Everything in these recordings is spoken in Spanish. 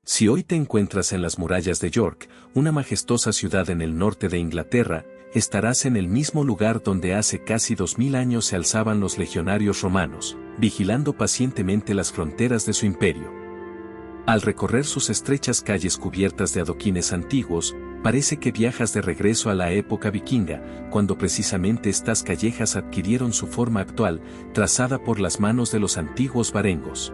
Si hoy te encuentras en las murallas de York, una majestuosa ciudad en el norte de Inglaterra, estarás en el mismo lugar donde hace casi 2000 años se alzaban los legionarios romanos, vigilando pacientemente las fronteras de su imperio. Al recorrer sus estrechas calles cubiertas de adoquines antiguos, parece que viajas de regreso a la época vikinga, cuando precisamente estas callejas adquirieron su forma actual, trazada por las manos de los antiguos varengos.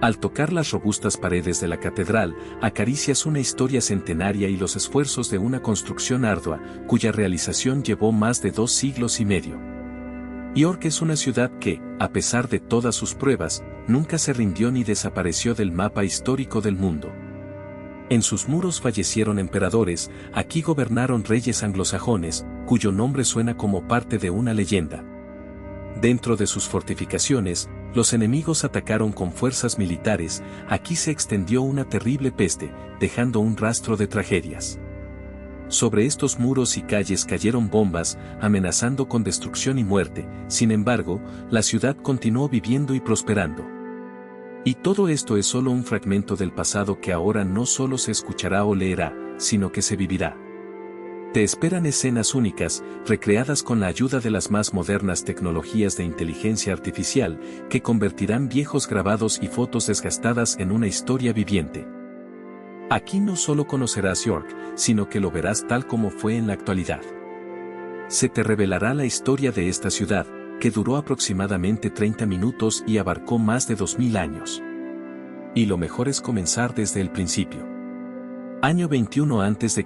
Al tocar las robustas paredes de la catedral, acaricias una historia centenaria y los esfuerzos de una construcción ardua, cuya realización llevó más de 2 siglos y medio. York es una ciudad que, a pesar de todas sus pruebas, nunca se rindió ni desapareció del mapa histórico del mundo. En sus muros fallecieron emperadores, aquí gobernaron reyes anglosajones, cuyo nombre suena como parte de una leyenda. Dentro de sus fortificaciones, los enemigos atacaron con fuerzas militares, aquí se extendió una terrible peste, dejando un rastro de tragedias. Sobre estos muros y calles cayeron bombas, amenazando con destrucción y muerte, sin embargo, la ciudad continuó viviendo y prosperando. Y todo esto es solo un fragmento del pasado que ahora no solo se escuchará o leerá, sino que se vivirá. Te esperan escenas únicas, recreadas con la ayuda de las más modernas tecnologías de inteligencia artificial, que convertirán viejos grabados y fotos desgastadas en una historia viviente. Aquí no solo conocerás York, sino que lo verás tal como fue en la actualidad. Se te revelará la historia de esta ciudad, que duró aproximadamente 30 minutos y abarcó más de 2000 años. Y lo mejor es comenzar desde el principio. Año 21 a.C.,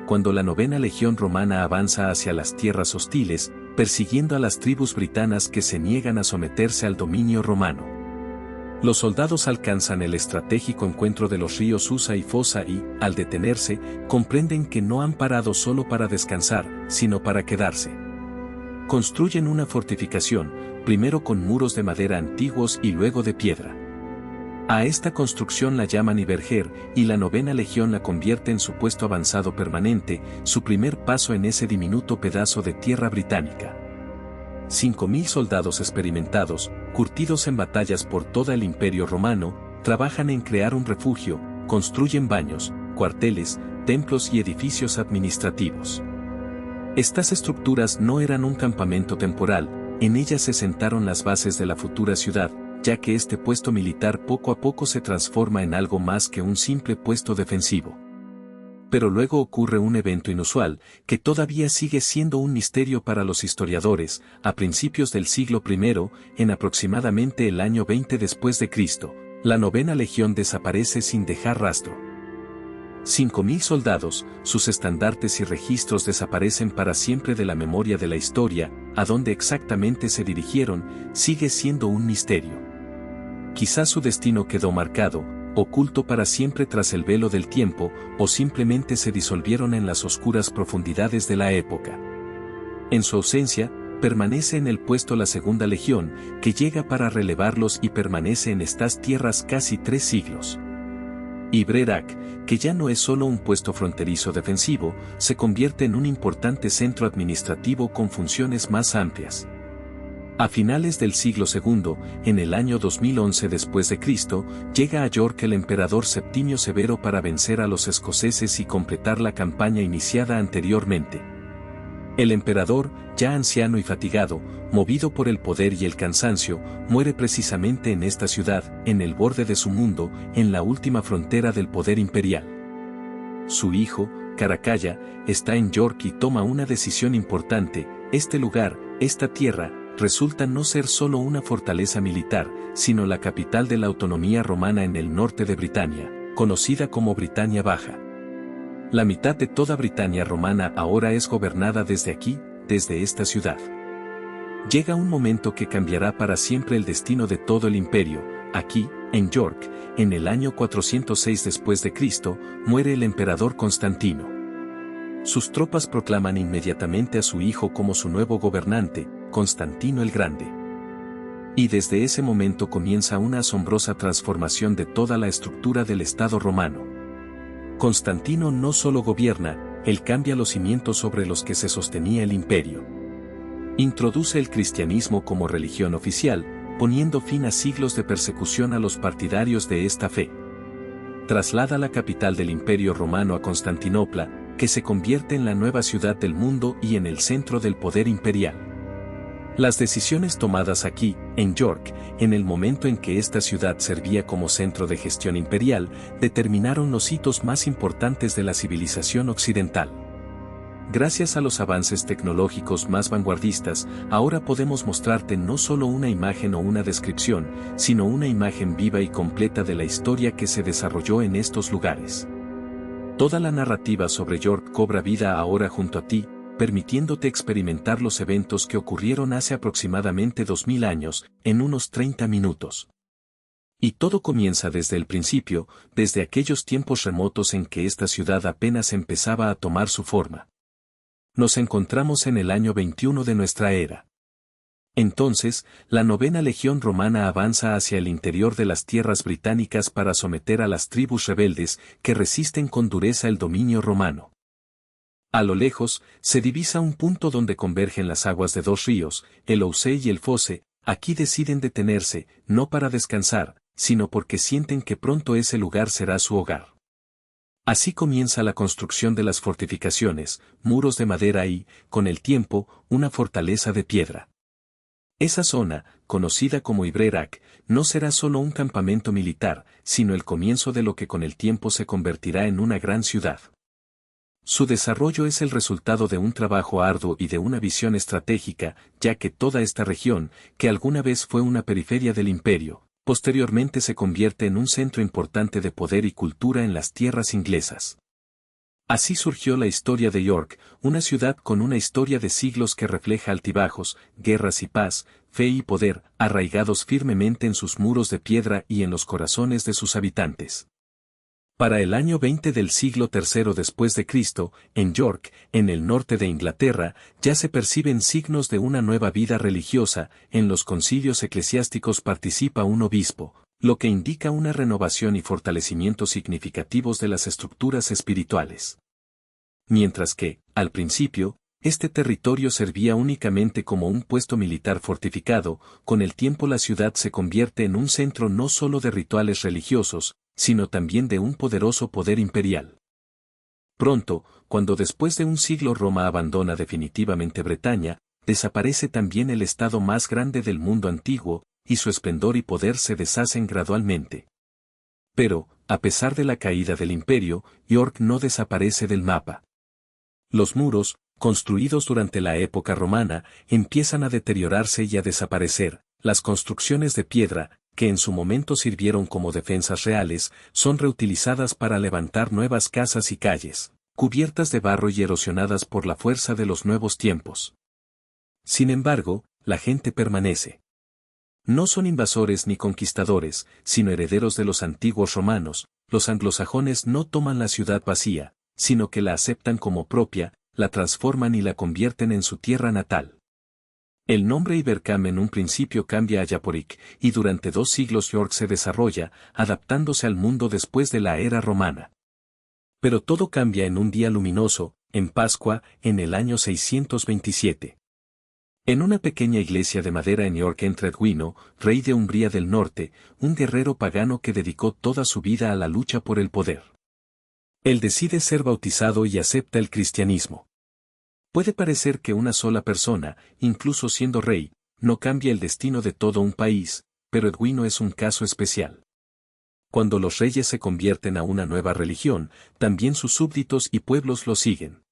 cuando la 9ª Legión Romana avanza hacia las tierras hostiles, persiguiendo a las tribus britanas que se niegan a someterse al dominio romano. Los soldados alcanzan el estratégico encuentro de los ríos Usa y Fossa y, al detenerse, comprenden que no han parado solo para descansar, sino para quedarse. Construyen una fortificación, primero con muros de madera antiguos y luego de piedra. A esta construcción la llaman Iberger, y la 9ª Legión la convierte en su puesto avanzado permanente, su primer paso en ese diminuto pedazo de tierra británica. 5000 soldados experimentados, curtidos en batallas por todo el Imperio Romano, trabajan en crear un refugio, construyen baños, cuarteles, templos y edificios administrativos. Estas estructuras no eran un campamento temporal, en ellas se sentaron las bases de la futura ciudad, ya que este puesto militar poco a poco se transforma en algo más que un simple puesto defensivo. Pero luego ocurre un evento inusual, que todavía sigue siendo un misterio para los historiadores. A principios del siglo I, en aproximadamente el año 20 después de Cristo, la 9ª Legión desaparece sin dejar rastro. 5000 soldados, sus estandartes y registros desaparecen para siempre de la memoria de la historia. A dónde exactamente se dirigieron, sigue siendo un misterio. Quizás su destino quedó marcado, oculto para siempre tras el velo del tiempo, o simplemente se disolvieron en las oscuras profundidades de la época. En su ausencia, permanece en el puesto la 2ª Legión, que llega para relevarlos y permanece en estas tierras casi 3 siglos. Y Brerac, que ya no es solo un puesto fronterizo defensivo, se convierte en un importante centro administrativo con funciones más amplias. A finales del siglo II, en el año 2011 después de Cristo, llega a York el emperador Septimio Severo para vencer a los escoceses y completar la campaña iniciada anteriormente. El emperador, ya anciano y fatigado, movido por el poder y el cansancio, muere precisamente en esta ciudad, en el borde de su mundo, en la última frontera del poder imperial. Su hijo, Caracalla, está en York y toma una decisión importante. Este lugar, esta tierra, resulta no ser solo una fortaleza militar, sino la capital de la autonomía romana en el norte de Britania, conocida como Britania Baja. La mitad de toda Britania romana ahora es gobernada desde aquí, desde esta ciudad. Llega un momento que cambiará para siempre el destino de todo el imperio. Aquí, en York, en el año 406 después de Cristo, muere el emperador Constantino. Sus tropas proclaman inmediatamente a su hijo como su nuevo gobernante, Constantino el Grande. Y desde ese momento comienza una asombrosa transformación de toda la estructura del Estado romano. Constantino no solo gobierna, él cambia los cimientos sobre los que se sostenía el imperio. Introduce el cristianismo como religión oficial, poniendo fin a siglos de persecución a los partidarios de esta fe. traslada la capital del Imperio Romano a Constantinopla, que se convierte en la nueva ciudad del mundo y en el centro del poder imperial. Las decisiones tomadas aquí, en York, en el momento en que esta ciudad servía como centro de gestión imperial, determinaron los hitos más importantes de la civilización occidental. Gracias a los avances tecnológicos más vanguardistas, ahora podemos mostrarte no solo una imagen o una descripción, sino una imagen viva y completa de la historia que se desarrolló en estos lugares. Toda la narrativa sobre York cobra vida ahora junto a ti, permitiéndote experimentar los eventos que ocurrieron hace aproximadamente 2000 años, en unos 30 minutos. Y todo comienza desde el principio, desde aquellos tiempos remotos en que esta ciudad apenas empezaba a tomar su forma. Nos encontramos en el año 21 de nuestra era. Entonces, la 9ª Legión Romana avanza hacia el interior de las tierras británicas para someter a las tribus rebeldes que resisten con dureza el dominio romano. A lo lejos, se divisa un punto donde convergen las aguas de dos ríos, el Ouse y el Fosse. Aquí deciden detenerse, no para descansar, sino porque sienten que pronto ese lugar será su hogar. Así comienza la construcción de las fortificaciones, muros de madera y, con el tiempo, una fortaleza de piedra. Esa zona, conocida como Ibrerac, no será solo un campamento militar, sino el comienzo de lo que con el tiempo se convertirá en una gran ciudad. Su desarrollo es el resultado de un trabajo arduo y de una visión estratégica, ya que toda esta región, que alguna vez fue una periferia del imperio, posteriormente se convierte en un centro importante de poder y cultura en las tierras inglesas. Así surgió la historia de York, una ciudad con una historia de siglos que refleja altibajos, guerras y paz, fe y poder, arraigados firmemente en sus muros de piedra y en los corazones de sus habitantes. Para el año 20 del siglo III después de Cristo, en York, en el norte de Inglaterra, ya se perciben signos de una nueva vida religiosa. En los concilios eclesiásticos participa un obispo, lo que indica una renovación y fortalecimiento significativos de las estructuras espirituales. Mientras que, al principio, este territorio servía únicamente como un puesto militar fortificado, con el tiempo la ciudad se convierte en un centro no solo de rituales religiosos, sino también de un poderoso poder imperial. Pronto, cuando después de un siglo Roma abandona definitivamente Bretaña, desaparece también el estado más grande del mundo antiguo, y su esplendor y poder se deshacen gradualmente. Pero, a pesar de la caída del imperio, York no desaparece del mapa. Los muros, construidos durante la época romana, empiezan a deteriorarse y a desaparecer. Las construcciones de piedra, que en su momento sirvieron como defensas reales, son reutilizadas para levantar nuevas casas y calles, cubiertas de barro y erosionadas por la fuerza de los nuevos tiempos. Sin embargo, la gente permanece. No son invasores ni conquistadores, sino herederos de los antiguos romanos. Los anglosajones no toman la ciudad vacía, sino que la aceptan como propia, la transforman y la convierten en su tierra natal. El nombre Ibercam en un principio cambia a Yaporic, y durante 2 siglos York se desarrolla, adaptándose al mundo después de la era romana. Pero todo cambia en un día luminoso, en Pascua, en el año 627. En una pequeña iglesia de madera en York entra Edwino, rey de Umbría del Norte, un guerrero pagano que dedicó toda su vida a la lucha por el poder. Él decide ser bautizado y acepta el cristianismo. Puede parecer que una sola persona, incluso siendo rey, no cambia el destino de todo un país, pero Edwino es un caso especial. Cuando los reyes se convierten a una nueva religión, también sus súbditos y pueblos lo siguen.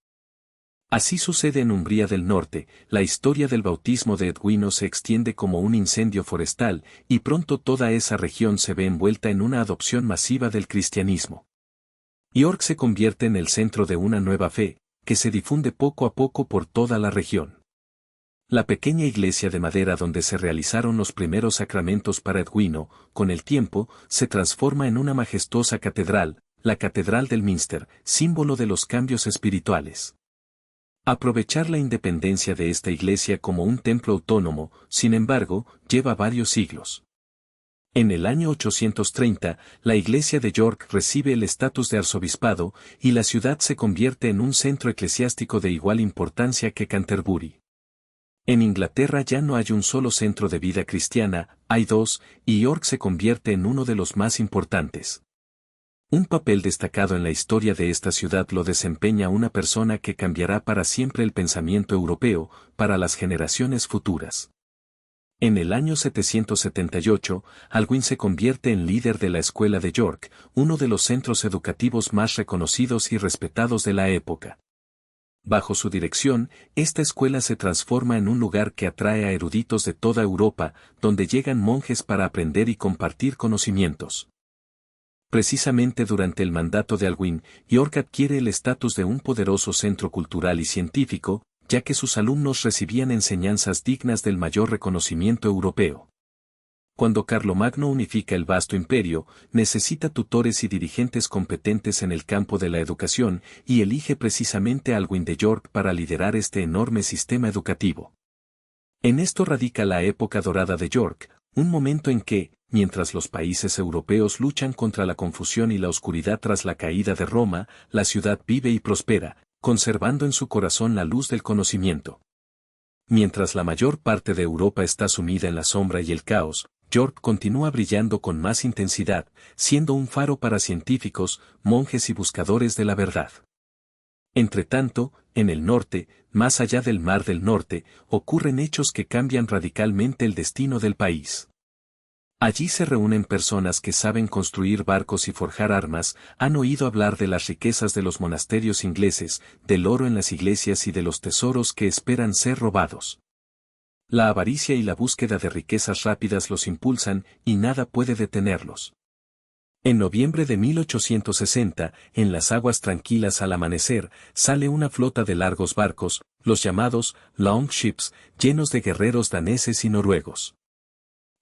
Así sucede en Umbría del Norte. La historia del bautismo de Edwino se extiende como un incendio forestal, y pronto toda esa región se ve envuelta en una adopción masiva del cristianismo. York se convierte en el centro de una nueva fe, que se difunde poco a poco por toda la región. La pequeña iglesia de madera donde se realizaron los primeros sacramentos para Edwino, con el tiempo, se transforma en una majestuosa catedral, la Catedral del Minster, símbolo de los cambios espirituales. Aprovechar la independencia de esta iglesia como un templo autónomo, sin embargo, lleva varios siglos. En el año 830, la iglesia de York recibe el estatus de arzobispado, y la ciudad se convierte en un centro eclesiástico de igual importancia que Canterbury. En Inglaterra ya no hay un solo centro de vida cristiana, hay 2, y York se convierte en uno de los más importantes. Un papel destacado en la historia de esta ciudad lo desempeña una persona que cambiará para siempre el pensamiento europeo, para las generaciones futuras. En el año 778, Alcuin se convierte en líder de la Escuela de York, uno de los centros educativos más reconocidos y respetados de la época. Bajo su dirección, esta escuela se transforma en un lugar que atrae a eruditos de toda Europa, donde llegan monjes para aprender y compartir conocimientos. Precisamente durante el mandato de Alcuin, York adquiere el estatus de un poderoso centro cultural y científico, ya que sus alumnos recibían enseñanzas dignas del mayor reconocimiento europeo. Cuando Carlomagno unifica el vasto imperio, necesita tutores y dirigentes competentes en el campo de la educación, y elige precisamente a Alcuin de York para liderar este enorme sistema educativo. En esto radica la época dorada de York, un momento en que, mientras los países europeos luchan contra la confusión y la oscuridad tras la caída de Roma, la ciudad vive y prospera, conservando en su corazón la luz del conocimiento. Mientras la mayor parte de Europa está sumida en la sombra y el caos, York continúa brillando con más intensidad, siendo un faro para científicos, monjes y buscadores de la verdad. Entretanto, en el norte, más allá del Mar del Norte, ocurren hechos que cambian radicalmente el destino del país. Allí se reúnen personas que saben construir barcos y forjar armas, han oído hablar de las riquezas de los monasterios ingleses, del oro en las iglesias y de los tesoros que esperan ser robados. La avaricia y la búsqueda de riquezas rápidas los impulsan, y nada puede detenerlos. En noviembre de 1860, en las aguas tranquilas al amanecer, sale una flota de largos barcos, los llamados Long Ships, llenos de guerreros daneses y noruegos.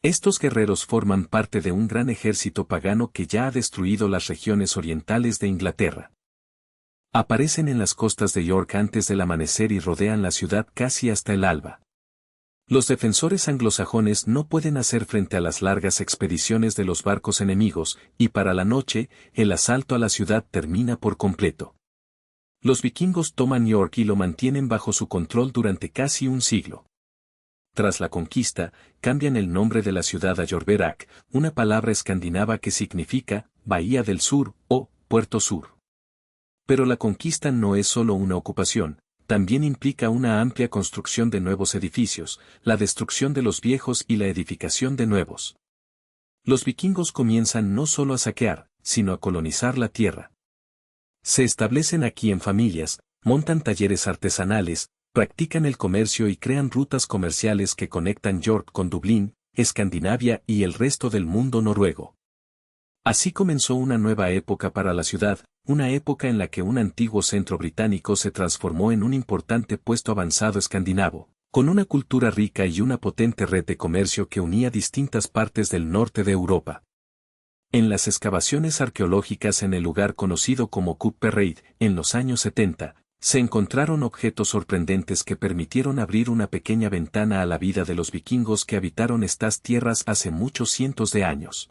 Estos guerreros forman parte de un gran ejército pagano que ya ha destruido las regiones orientales de Inglaterra. Aparecen en las costas de York antes del amanecer y rodean la ciudad casi hasta el alba. Los defensores anglosajones no pueden hacer frente a las largas expediciones de los barcos enemigos, y para la noche, el asalto a la ciudad termina por completo. Los vikingos toman York y lo mantienen bajo su control durante casi un siglo. Tras la conquista, cambian el nombre de la ciudad a Jorverak, una palabra escandinava que significa Bahía del Sur o Puerto Sur. Pero la conquista no es solo una ocupación, también implica una amplia construcción de nuevos edificios, la destrucción de los viejos y la edificación de nuevos. Los vikingos comienzan no solo a saquear, sino a colonizar la tierra. Se establecen aquí en familias, montan talleres artesanales, practican el comercio y crean rutas comerciales que conectan York con Dublín, Escandinavia y el resto del mundo noruego. Así comenzó una nueva época para la ciudad, una época en la que un antiguo centro británico se transformó en un importante puesto avanzado escandinavo, con una cultura rica y una potente red de comercio que unía distintas partes del norte de Europa. En las excavaciones arqueológicas en el lugar conocido como Kupperreid, en los años 70, se encontraron objetos sorprendentes que permitieron abrir una pequeña ventana a la vida de los vikingos que habitaron estas tierras hace muchos cientos de años.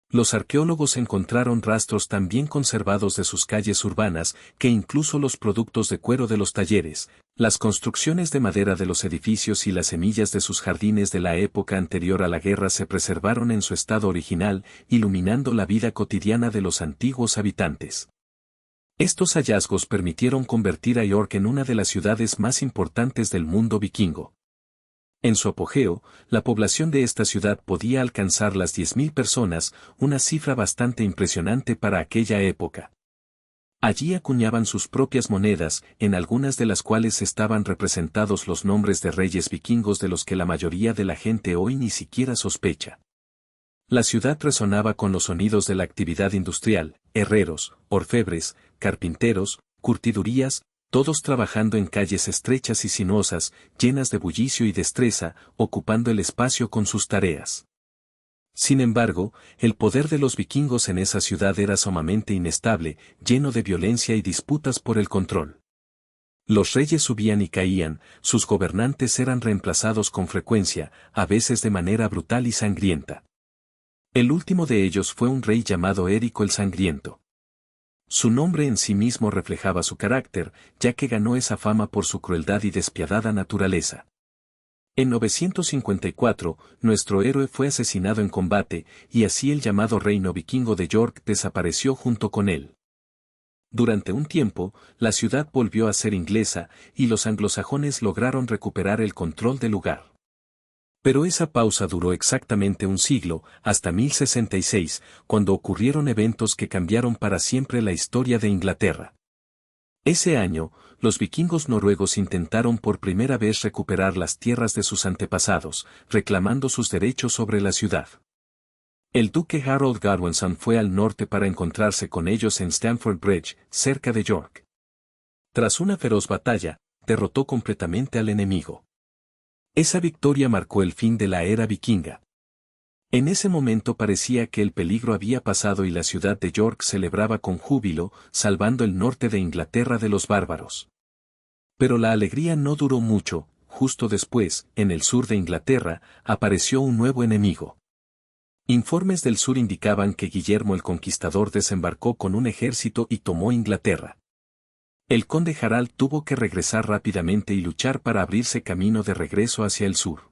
Los arqueólogos encontraron rastros tan bien conservados de sus calles urbanas que incluso los productos de cuero de los talleres, las construcciones de madera de los edificios y las semillas de sus jardines de la época anterior a la guerra se preservaron en su estado original, iluminando la vida cotidiana de los antiguos habitantes. Estos hallazgos permitieron convertir a York en una de las ciudades más importantes del mundo vikingo. En su apogeo, la población de esta ciudad podía alcanzar las 10.000 personas, una cifra bastante impresionante para aquella época. Allí acuñaban sus propias monedas, en algunas de las cuales estaban representados los nombres de reyes vikingos de los que la mayoría de la gente hoy ni siquiera sospecha. La ciudad resonaba con los sonidos de la actividad industrial, herreros, orfebres, carpinteros, curtidurías, todos trabajando en calles estrechas y sinuosas, llenas de bullicio y destreza, ocupando el espacio con sus tareas. Sin embargo, el poder de los vikingos en esa ciudad era sumamente inestable, lleno de violencia y disputas por el control. Los reyes subían y caían, sus gobernantes eran reemplazados con frecuencia, a veces de manera brutal y sangrienta. El último de ellos fue un rey llamado Érico el Sangriento. Su nombre en sí mismo reflejaba su carácter, ya que ganó esa fama por su crueldad y despiadada naturaleza. En 954, nuestro héroe fue asesinado en combate, y así el llamado reino vikingo de York desapareció junto con él. Durante un tiempo, la ciudad volvió a ser inglesa, y los anglosajones lograron recuperar el control del lugar. Pero esa pausa duró exactamente un siglo, hasta 1066, cuando ocurrieron eventos que cambiaron para siempre la historia de Inglaterra. Ese año, los vikingos noruegos intentaron por primera vez recuperar las tierras de sus antepasados, reclamando sus derechos sobre la ciudad. El duque Harold Godwinson fue al norte para encontrarse con ellos en Stamford Bridge, cerca de York. Tras una feroz batalla, derrotó completamente al enemigo. Esa victoria marcó el fin de la era vikinga. En ese momento parecía que el peligro había pasado y la ciudad de York celebraba con júbilo, salvando el norte de Inglaterra de los bárbaros. Pero la alegría no duró mucho, justo después, en el sur de Inglaterra, apareció un nuevo enemigo. Informes del sur indicaban que Guillermo el Conquistador desembarcó con un ejército y tomó Inglaterra. El conde Harald tuvo que regresar rápidamente y luchar para abrirse camino de regreso hacia el sur.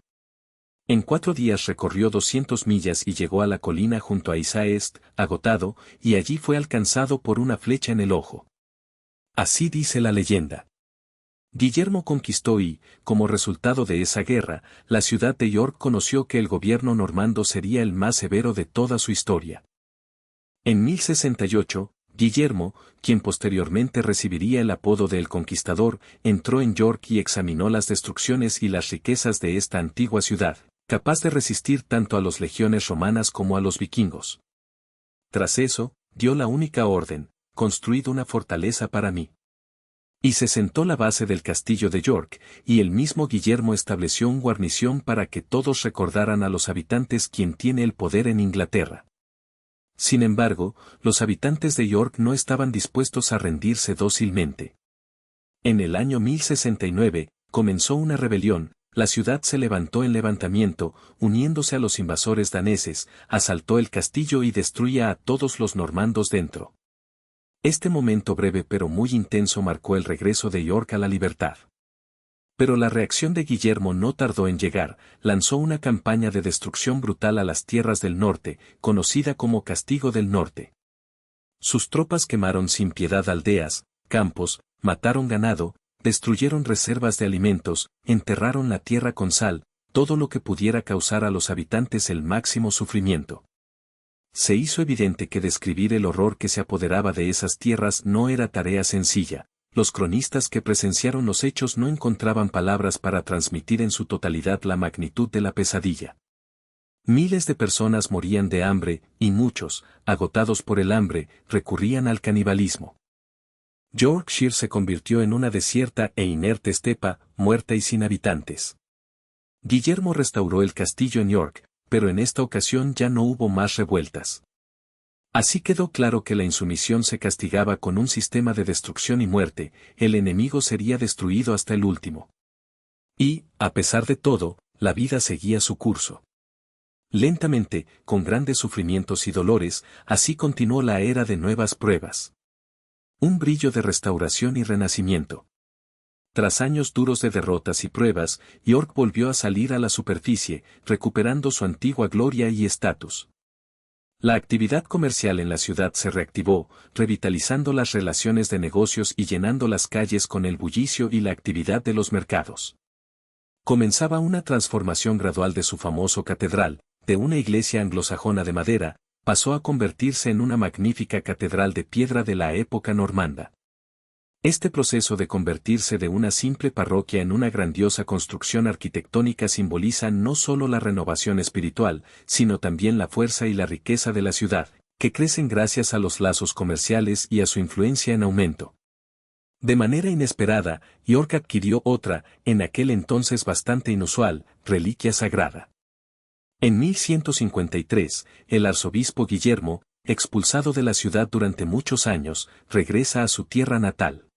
En 4 días recorrió 200 millas y llegó a la colina junto a Isaest, agotado, y allí fue alcanzado por una flecha en el ojo. Así dice la leyenda. Guillermo conquistó y, como resultado de esa guerra, la ciudad de York conoció que el gobierno normando sería el más severo de toda su historia. En 1068, Guillermo, quien posteriormente recibiría el apodo de El Conquistador, entró en York y examinó las destrucciones y las riquezas de esta antigua ciudad, capaz de resistir tanto a las legiones romanas como a los vikingos. Tras eso, dio la única orden: construid una fortaleza para mí. Y se sentó la base del castillo de York, y el mismo Guillermo estableció una guarnición para que todos recordaran a los habitantes quién tiene el poder en Inglaterra. Sin embargo, los habitantes de York no estaban dispuestos a rendirse dócilmente. En el año 1069, comenzó una rebelión, la ciudad se levantó en levantamiento, uniéndose a los invasores daneses, asaltó el castillo y destruía a todos los normandos dentro. Este momento breve pero muy intenso marcó el regreso de York a la libertad. Pero la reacción de Guillermo no tardó en llegar, lanzó una campaña de destrucción brutal a las tierras del norte, conocida como Castigo del Norte. Sus tropas quemaron sin piedad aldeas, campos, mataron ganado, destruyeron reservas de alimentos, enterraron la tierra con sal, todo lo que pudiera causar a los habitantes el máximo sufrimiento. Se hizo evidente que describir el horror que se apoderaba de esas tierras no era tarea sencilla. Los cronistas que presenciaron los hechos no encontraban palabras para transmitir en su totalidad la magnitud de la pesadilla. Miles de personas morían de hambre, y muchos, agotados por el hambre, recurrían al canibalismo. Yorkshire se convirtió en una desierta e inerte estepa, muerta y sin habitantes. Guillermo restauró el castillo en York, pero en esta ocasión ya no hubo más revueltas. Así quedó claro que la insumisión se castigaba con un sistema de destrucción y muerte, el enemigo sería destruido hasta el último. Y, a pesar de todo, la vida seguía su curso. Lentamente, con grandes sufrimientos y dolores, así continuó la era de nuevas pruebas. Un brillo de restauración y renacimiento. Tras años duros de derrotas y pruebas, York volvió a salir a la superficie, recuperando su antigua gloria y estatus. La actividad comercial en la ciudad se reactivó, revitalizando las relaciones de negocios y llenando las calles con el bullicio y la actividad de los mercados. Comenzaba una transformación gradual de su famoso catedral, de una iglesia anglosajona de madera, pasó a convertirse en una magnífica catedral de piedra de la época normanda. Este proceso de convertirse de una simple parroquia en una grandiosa construcción arquitectónica simboliza no solo la renovación espiritual, sino también la fuerza y la riqueza de la ciudad, que crecen gracias a los lazos comerciales y a su influencia en aumento. De manera inesperada, York adquirió otra, en aquel entonces bastante inusual, reliquia sagrada. En 1153, el arzobispo Guillermo, expulsado de la ciudad durante muchos años, regresa a su tierra natal.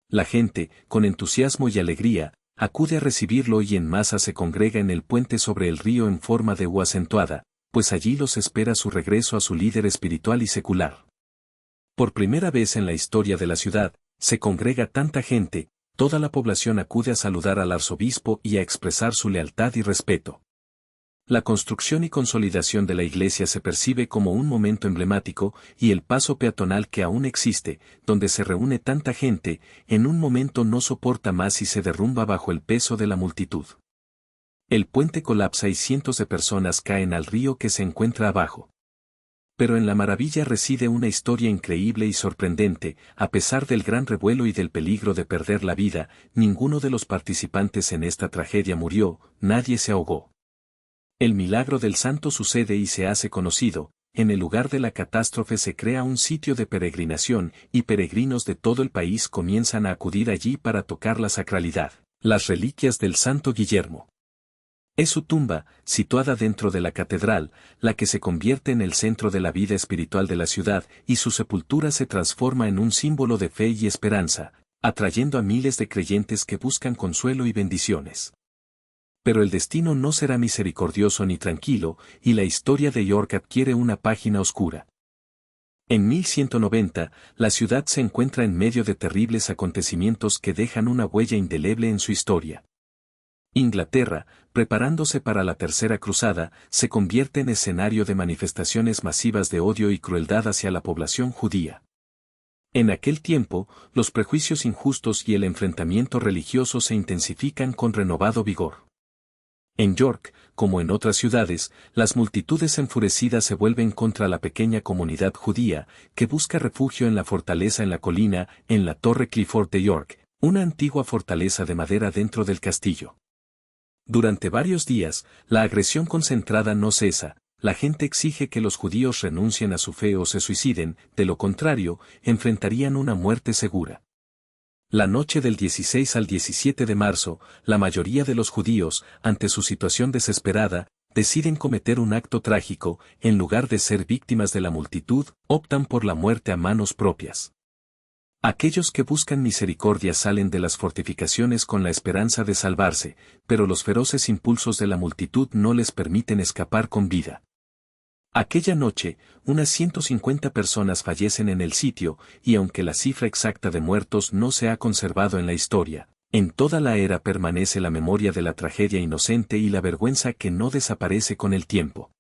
La gente, con entusiasmo y alegría, acude a recibirlo y en masa se congrega en el puente sobre el río en forma de U acentuada, pues allí los espera su regreso a su líder espiritual y secular. Por primera vez en la historia de la ciudad, se congrega tanta gente, Toda la población acude a saludar al arzobispo y a expresar su lealtad y respeto. La construcción y consolidación de la iglesia se percibe como un momento emblemático, y el paso peatonal que aún existe, donde se reúne tanta gente, en un momento no soporta más y se derrumba bajo el peso de la multitud. El puente colapsa y cientos de personas caen al río que se encuentra abajo. Pero en la maravilla reside una historia increíble y sorprendente. A pesar del gran revuelo y del peligro de perder la vida, ninguno de los participantes en esta tragedia murió, nadie se ahogó. El milagro del santo sucede y se hace conocido. En el lugar de la catástrofe se crea un sitio de peregrinación, y peregrinos de todo el país comienzan a acudir allí para tocar la sacralidad, las reliquias del santo Guillermo. Es su tumba, situada dentro de la catedral, la que se convierte en el centro de la vida espiritual de la ciudad, y su sepultura se transforma en un símbolo de fe y esperanza, atrayendo a miles de creyentes que buscan consuelo y bendiciones. Pero el destino no será misericordioso ni tranquilo, y la historia de York adquiere una página oscura. En 1190, la ciudad se encuentra en medio de terribles acontecimientos que dejan una huella indeleble en su historia. Inglaterra, preparándose para la Tercera Cruzada, se convierte en escenario de manifestaciones masivas de odio y crueldad hacia la población judía. En aquel tiempo, los prejuicios injustos y el enfrentamiento religioso se intensifican con renovado vigor. En York, como en otras ciudades, las multitudes enfurecidas se vuelven contra la pequeña comunidad judía, que busca refugio en la fortaleza en la colina, en la Torre Clifford de York, una antigua fortaleza de madera dentro del castillo. Durante varios días, la agresión concentrada no cesa, la gente exige que los judíos renuncien a su fe o se suiciden, de lo contrario, enfrentarían una muerte segura. La noche del 16 al 17 de marzo, la mayoría de los judíos, ante su situación desesperada, deciden cometer un acto trágico. En lugar de ser víctimas de la multitud, optan por la muerte a manos propias. Aquellos que buscan misericordia salen de las fortificaciones con la esperanza de salvarse, pero los feroces impulsos de la multitud no les permiten escapar con vida. Aquella noche, unas 150 personas fallecen en el sitio, y aunque la cifra exacta de muertos no se ha conservado en la historia, en toda la era permanece la memoria de la tragedia inocente y la vergüenza que no desaparece con el tiempo.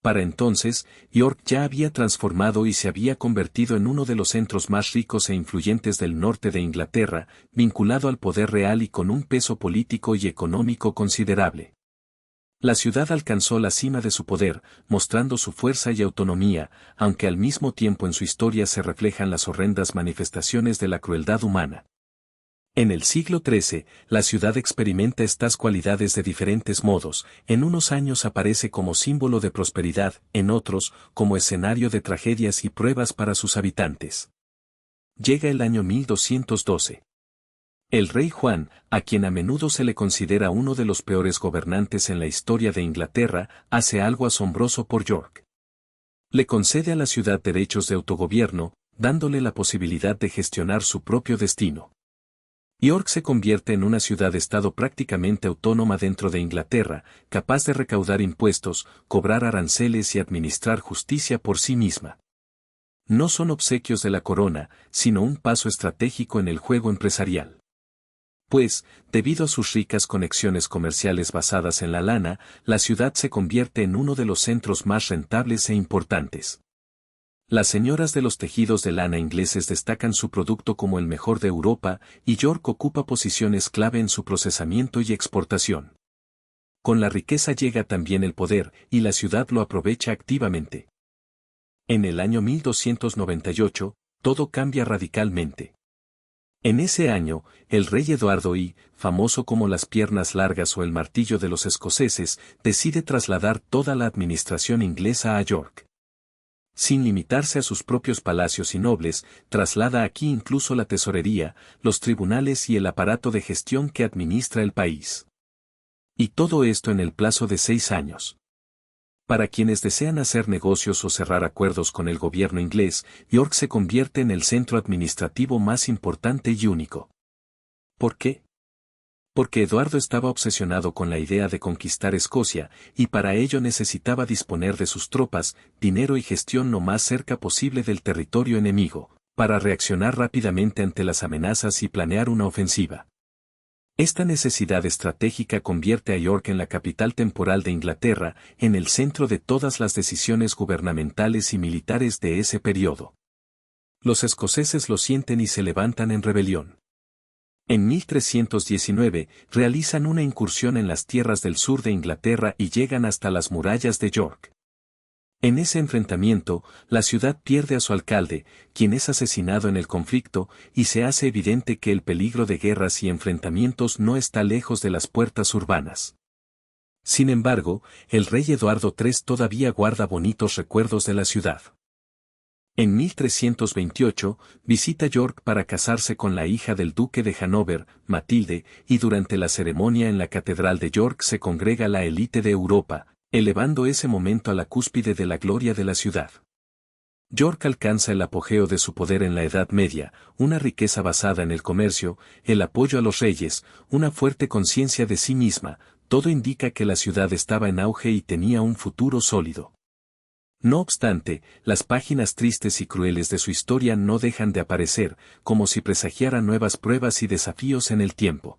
Para entonces, York ya había transformado y se había convertido en uno de los centros más ricos e influyentes del norte de Inglaterra, vinculado al poder real y con un peso político y económico considerable. La ciudad alcanzó la cima de su poder, mostrando su fuerza y autonomía, aunque al mismo tiempo en su historia se reflejan las horrendas manifestaciones de la crueldad humana. En el siglo XIII, la ciudad experimenta estas cualidades de diferentes modos. En unos años aparece como símbolo de prosperidad, en otros, como escenario de tragedias y pruebas para sus habitantes. Llega el año 1212. El rey Juan, a quien a menudo se le considera uno de los peores gobernantes en la historia de Inglaterra, hace algo asombroso por York. Le concede a la ciudad derechos de autogobierno, dándole la posibilidad de gestionar su propio destino. York se convierte en una ciudad-estado prácticamente autónoma dentro de Inglaterra, capaz de recaudar impuestos, cobrar aranceles y administrar justicia por sí misma. No son obsequios de la corona, sino un paso estratégico en el juego empresarial. Pues, debido a sus ricas conexiones comerciales basadas en la lana, la ciudad se convierte en uno de los centros más rentables e importantes. Las señoras de los tejidos de lana ingleses destacan su producto como el mejor de Europa, y York ocupa posiciones clave en su procesamiento y exportación. Con la riqueza llega también el poder, y la ciudad lo aprovecha activamente. En el año 1298, todo cambia radicalmente. En ese año, el rey Eduardo I, famoso como las piernas largas o el martillo de los escoceses, decide trasladar toda la administración inglesa a York. Sin limitarse a sus propios palacios y nobles, traslada aquí incluso la tesorería, los tribunales y el aparato de gestión que administra el país. Y todo esto en el plazo de 6 años. Para quienes desean hacer negocios o cerrar acuerdos con el gobierno inglés, York se convierte en el centro administrativo más importante y único. ¿Por qué? Porque Eduardo estaba obsesionado con la idea de conquistar Escocia, y para ello necesitaba disponer de sus tropas, dinero y gestión lo más cerca posible del territorio enemigo, para reaccionar rápidamente ante las amenazas y planear una ofensiva. Esta necesidad estratégica convierte a York en la capital temporal de Inglaterra, en el centro de todas las decisiones gubernamentales y militares de ese periodo. Los escoceses lo sienten y se levantan en rebelión. En 1319, realizan una incursión en las tierras del sur de Inglaterra y llegan hasta las murallas de York. En ese enfrentamiento, la ciudad pierde a su alcalde, quien es asesinado en el conflicto, y se hace evidente que el peligro de guerras y enfrentamientos no está lejos de las puertas urbanas. Sin embargo, el rey Eduardo III todavía guarda bonitos recuerdos de la ciudad. En 1328, visita York para casarse con la hija del duque de Hannover, Matilde, y durante la ceremonia en la catedral de York se congrega la élite de Europa, elevando ese momento a la cúspide de la gloria de la ciudad. York alcanza el apogeo de su poder en la Edad Media, una riqueza basada en el comercio, el apoyo a los reyes, una fuerte conciencia de sí misma, todo indica que la ciudad estaba en auge y tenía un futuro sólido. No obstante, las páginas tristes y crueles de su historia no dejan de aparecer, como si presagiaran nuevas pruebas y desafíos en el tiempo.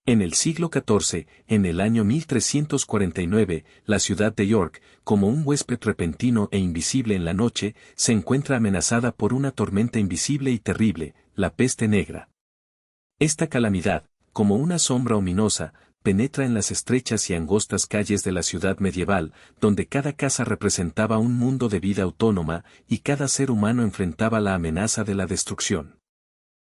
En el siglo XIV, en el año 1349, la ciudad de York, como un huésped repentino e invisible en la noche, se encuentra amenazada por una tormenta invisible y terrible, la peste negra. Esta calamidad, como una sombra ominosa, penetra en las estrechas y angostas calles de la ciudad medieval, donde cada casa representaba un mundo de vida autónoma y cada ser humano enfrentaba la amenaza de la destrucción.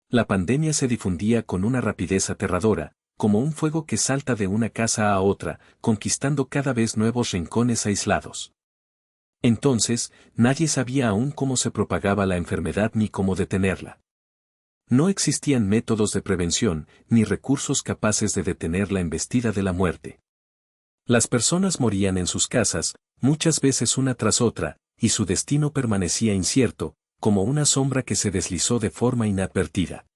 La pandemia se difundía con una rapidez aterradora, como un fuego que salta de una casa a otra, conquistando cada vez nuevos rincones aislados. Entonces, nadie sabía aún cómo se propagaba la enfermedad ni cómo detenerla. No existían métodos de prevención, ni recursos capaces de detener la embestida de la muerte. Las personas morían en sus casas, muchas veces una tras otra, y su destino permanecía incierto, como una sombra que se deslizó de forma inadvertida.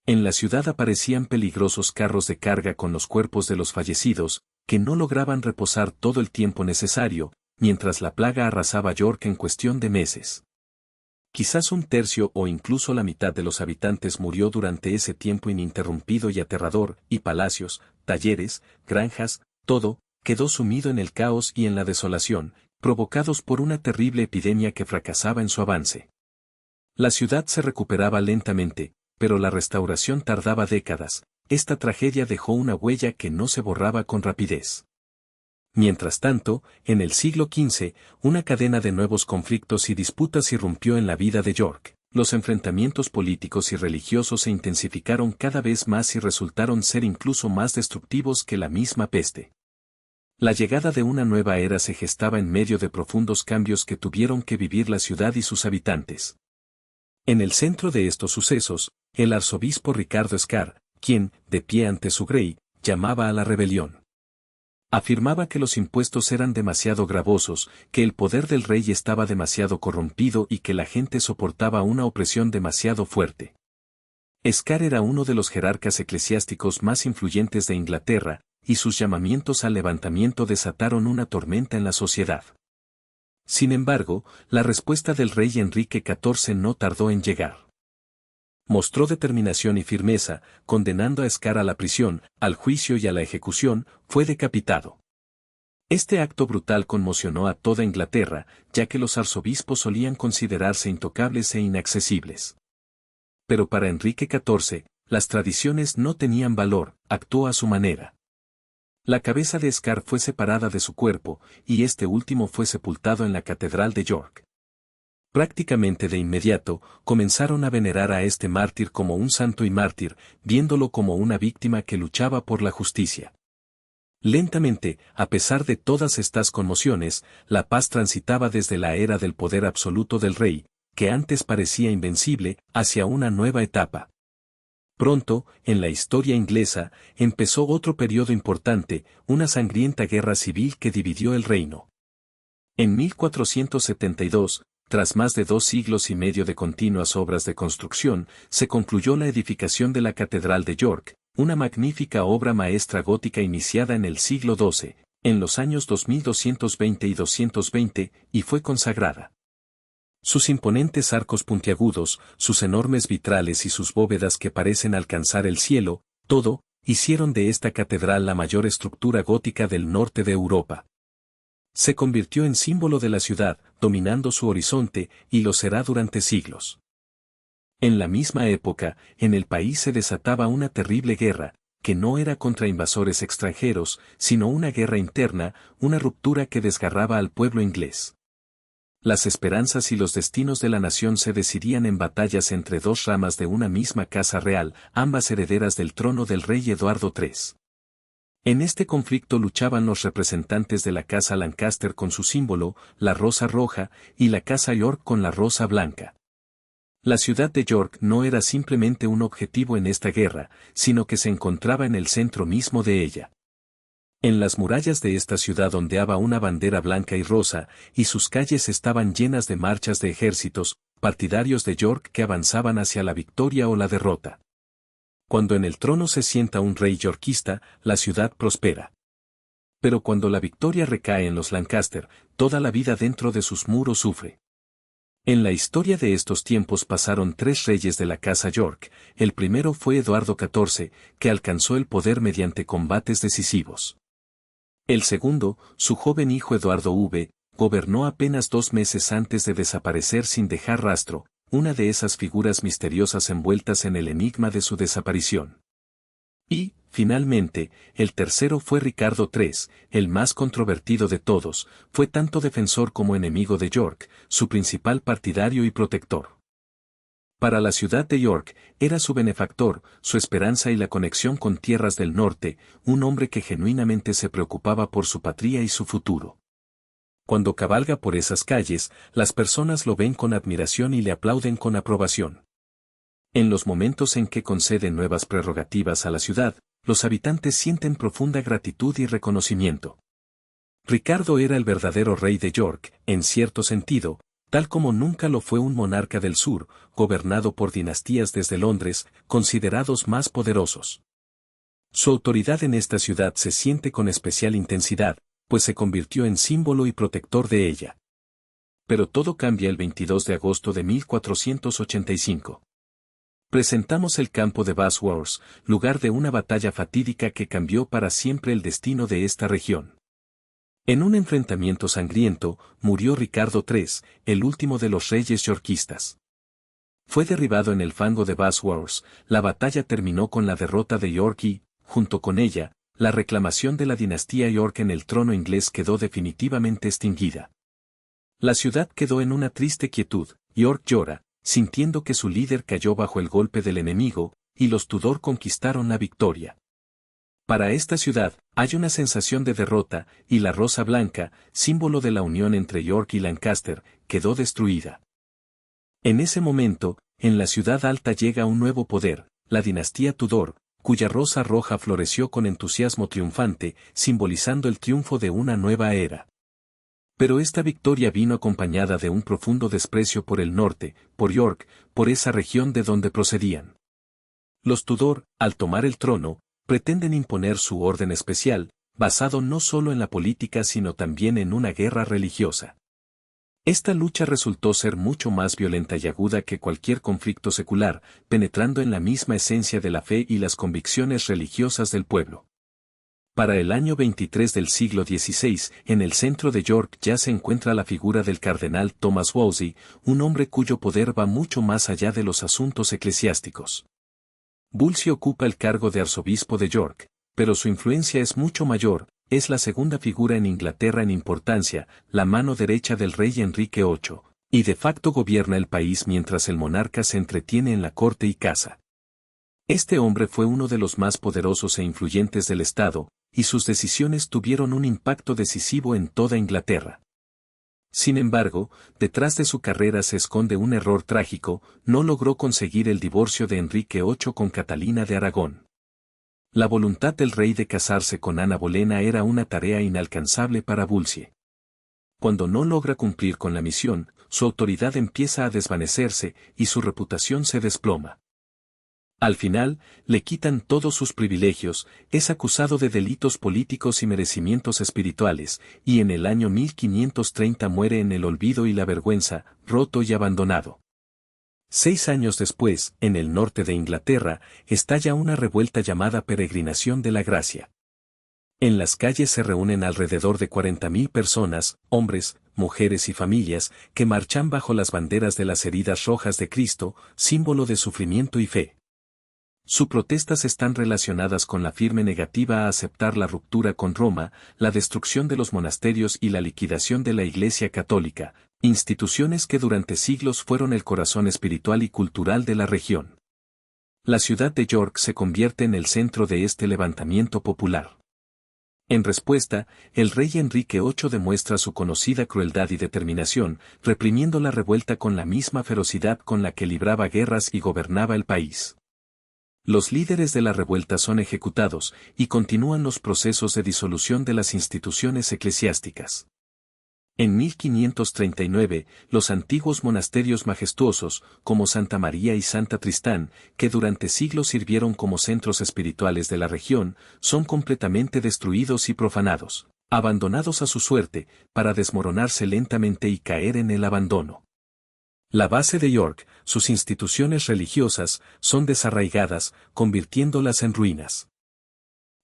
En la ciudad aparecían peligrosos carros de carga con los cuerpos de los fallecidos, que no lograban reposar todo el tiempo necesario, mientras la plaga arrasaba York en cuestión de meses. Quizás un tercio o incluso la mitad de los habitantes murió durante ese tiempo ininterrumpido y aterrador, y palacios, talleres, granjas, todo, quedó sumido en el caos y en la desolación, provocados por una terrible epidemia que fracasaba en su avance. La ciudad se recuperaba lentamente, pero la restauración tardaba décadas. Esta tragedia dejó una huella que no se borraba con rapidez. Mientras tanto, en el siglo XV, una cadena de nuevos conflictos y disputas irrumpió en la vida de York. Los enfrentamientos políticos y religiosos se intensificaron cada vez más y resultaron ser incluso más destructivos que la misma peste. La llegada de una nueva era se gestaba en medio de profundos cambios que tuvieron que vivir la ciudad y sus habitantes. En el centro de estos sucesos, el arzobispo Ricardo Scar, quien, de pie ante su grey, llamaba a la rebelión. Afirmaba que los impuestos eran demasiado gravosos, que el poder del rey estaba demasiado corrompido y que la gente soportaba una opresión demasiado fuerte. Scar era uno de los jerarcas eclesiásticos más influyentes de Inglaterra, y sus llamamientos al levantamiento desataron una tormenta en la sociedad. Sin embargo, la respuesta del rey Enrique XIV no tardó en llegar. Mostró determinación y firmeza, condenando a Scar a la prisión, al juicio y a la ejecución, fue decapitado. Este acto brutal conmocionó a toda Inglaterra, ya que los arzobispos solían considerarse intocables e inaccesibles. Pero para Enrique XIV, las tradiciones no tenían valor, actuó a su manera. La cabeza de Scar fue separada de su cuerpo, y este último fue sepultado en la Catedral de York. Prácticamente de inmediato, comenzaron a venerar a este mártir como un santo y mártir, viéndolo como una víctima que luchaba por la justicia. Lentamente, a pesar de todas estas conmociones, la paz transitaba desde la era del poder absoluto del rey, que antes parecía invencible, hacia una nueva etapa. Pronto, en la historia inglesa, empezó otro periodo importante, una sangrienta guerra civil que dividió el reino. En 1472, tras más de 2 siglos y medio de continuas obras de construcción, se concluyó la edificación de la Catedral de York, una magnífica obra maestra gótica iniciada en el siglo XII, en los años 2220 y 220, y fue consagrada. Sus imponentes arcos puntiagudos, sus enormes vitrales y sus bóvedas que parecen alcanzar el cielo, todo, hicieron de esta catedral la mayor estructura gótica del norte de Europa. Se convirtió en símbolo de la ciudad, dominando su horizonte, y lo será durante siglos. En la misma época, en el país se desataba una terrible guerra, que no era contra invasores extranjeros, sino una guerra interna, una ruptura que desgarraba al pueblo inglés. Las esperanzas y los destinos de la nación se decidían en batallas entre dos ramas de una misma casa real, ambas herederas del trono del rey Eduardo III. En este conflicto luchaban los representantes de la casa Lancaster con su símbolo, la rosa roja, y la casa York con la rosa blanca. La ciudad de York no era simplemente un objetivo en esta guerra, sino que se encontraba en el centro mismo de ella. En las murallas de esta ciudad ondeaba una bandera blanca y rosa, y sus calles estaban llenas de marchas de ejércitos, partidarios de York que avanzaban hacia la victoria o la derrota. Cuando en el trono se sienta un rey yorkista, la ciudad prospera. Pero cuando la victoria recae en los Lancaster, toda la vida dentro de sus muros sufre. En la historia de estos tiempos pasaron tres reyes de la casa York. El primero fue Eduardo XIV, que alcanzó el poder mediante combates decisivos. El segundo, su joven hijo Eduardo V, gobernó apenas 2 meses antes de desaparecer sin dejar rastro, una de esas figuras misteriosas envueltas en el enigma de su desaparición. Y, finalmente, el tercero fue Ricardo III, el más controvertido de todos, fue tanto defensor como enemigo de York, su principal partidario y protector. Para la ciudad de York, era su benefactor, su esperanza y la conexión con tierras del norte, un hombre que genuinamente se preocupaba por su patria y su futuro. Cuando cabalga por esas calles, las personas lo ven con admiración y le aplauden con aprobación. En los momentos en que concede nuevas prerrogativas a la ciudad, los habitantes sienten profunda gratitud y reconocimiento. Ricardo era el verdadero rey de York, en cierto sentido, tal como nunca lo fue un monarca del sur, gobernado por dinastías desde Londres, considerados más poderosos. Su autoridad en esta ciudad se siente con especial intensidad, pues se convirtió en símbolo y protector de ella. Pero todo cambia el 22 de agosto de 1485. Presentamos el campo de Bosworth, lugar de una batalla fatídica que cambió para siempre el destino de esta región. En un enfrentamiento sangriento, murió Ricardo III, el último de los reyes yorkistas. Fue derribado en el fango de Bosworth, la batalla terminó con la derrota de York y, junto con ella, la reclamación de la dinastía York en el trono inglés quedó definitivamente extinguida. La ciudad quedó en una triste quietud, York llora, sintiendo que su líder cayó bajo el golpe del enemigo, y los Tudor conquistaron la victoria. Para esta ciudad, hay una sensación de derrota, y la rosa blanca, símbolo de la unión entre York y Lancaster, quedó destruida. En ese momento, en la ciudad alta llega un nuevo poder, la dinastía Tudor, cuya rosa roja floreció con entusiasmo triunfante, simbolizando el triunfo de una nueva era. Pero esta victoria vino acompañada de un profundo desprecio por el norte, por York, por esa región de donde procedían. Los Tudor, al tomar el trono, pretenden imponer su orden especial, basado no solo en la política sino también en una guerra religiosa. Esta lucha resultó ser mucho más violenta y aguda que cualquier conflicto secular, penetrando en la misma esencia de la fe y las convicciones religiosas del pueblo. Para el año 23 del siglo XVI, en el centro de York ya se encuentra la figura del cardenal Thomas Wolsey, un hombre cuyo poder va mucho más allá de los asuntos eclesiásticos. Wolsey ocupa el cargo de arzobispo de York, pero su influencia es mucho mayor, es la segunda figura en Inglaterra en importancia, la mano derecha del rey Enrique VIII, y de facto gobierna el país mientras el monarca se entretiene en la corte y caza. Este hombre fue uno de los más poderosos e influyentes del Estado, y sus decisiones tuvieron un impacto decisivo en toda Inglaterra. Sin embargo, detrás de su carrera se esconde un error trágico, no logró conseguir el divorcio de Enrique VIII con Catalina de Aragón. La voluntad del rey de casarse con Ana Bolena era una tarea inalcanzable para Wolsey. Cuando no logra cumplir con la misión, su autoridad empieza a desvanecerse y su reputación se desploma. Al final, le quitan todos sus privilegios, es acusado de delitos políticos y merecimientos espirituales, y en el año 1530 muere en el olvido y la vergüenza, roto y abandonado. 6 años después, en el norte de Inglaterra, estalla una revuelta llamada Peregrinación de la Gracia. En las calles se reúnen alrededor de 40.000 personas, hombres, mujeres y familias, que marchan bajo las banderas de las heridas rojas de Cristo, símbolo de sufrimiento y fe. Sus protestas están relacionadas con la firme negativa a aceptar la ruptura con Roma, la destrucción de los monasterios y la liquidación de la Iglesia Católica, instituciones que durante siglos fueron el corazón espiritual y cultural de la región. La ciudad de York se convierte en el centro de este levantamiento popular. En respuesta, el rey Enrique VIII demuestra su conocida crueldad y determinación, reprimiendo la revuelta con la misma ferocidad con la que libraba guerras y gobernaba el país. Los líderes de la revuelta son ejecutados, y continúan los procesos de disolución de las instituciones eclesiásticas. En 1539, los antiguos monasterios majestuosos, como Santa María y Santa Tristán, que durante siglos sirvieron como centros espirituales de la región, son completamente destruidos y profanados, abandonados a su suerte, para desmoronarse lentamente y caer en el abandono. La base de York, sus instituciones religiosas, son desarraigadas, convirtiéndolas en ruinas.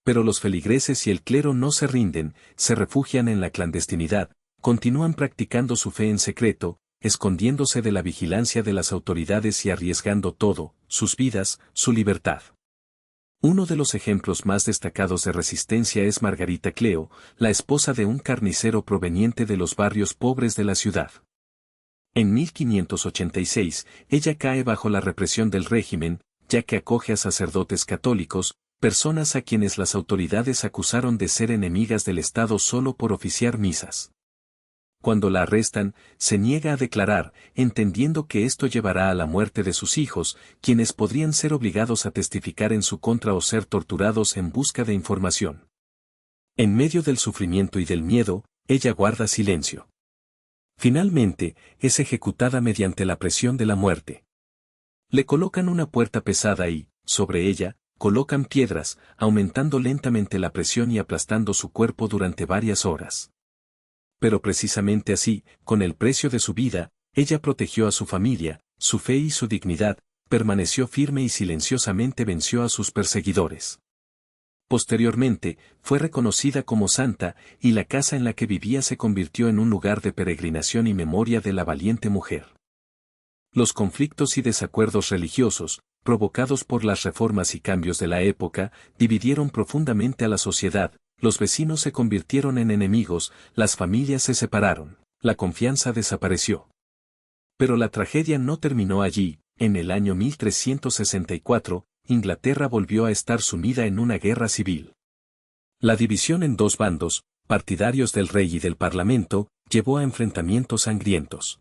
Pero los feligreses y el clero no se rinden, se refugian en la clandestinidad, continúan practicando su fe en secreto, escondiéndose de la vigilancia de las autoridades y arriesgando todo, sus vidas, su libertad. Uno de los ejemplos más destacados de resistencia es Margarita Cleo, la esposa de un carnicero proveniente de los barrios pobres de la ciudad. En 1586, ella cae bajo la represión del régimen, ya que acoge a sacerdotes católicos, personas a quienes las autoridades acusaron de ser enemigas del Estado solo por oficiar misas. Cuando la arrestan, se niega a declarar, entendiendo que esto llevará a la muerte de sus hijos, quienes podrían ser obligados a testificar en su contra o ser torturados en busca de información. En medio del sufrimiento y del miedo, ella guarda silencio. Finalmente, es ejecutada mediante la presión de la muerte. Le colocan una puerta pesada y, sobre ella, colocan piedras, aumentando lentamente la presión y aplastando su cuerpo durante varias horas. Pero precisamente así, con el precio de su vida, ella protegió a su familia, su fe y su dignidad, permaneció firme y silenciosamente venció a sus perseguidores. Posteriormente, fue reconocida como santa, y la casa en la que vivía se convirtió en un lugar de peregrinación y memoria de la valiente mujer. Los conflictos y desacuerdos religiosos, provocados por las reformas y cambios de la época, dividieron profundamente a la sociedad, los vecinos se convirtieron en enemigos, las familias se separaron, la confianza desapareció. Pero la tragedia no terminó allí. En el año 1364, Inglaterra volvió a estar sumida en una guerra civil. La división en dos bandos, partidarios del rey y del parlamento, llevó a enfrentamientos sangrientos.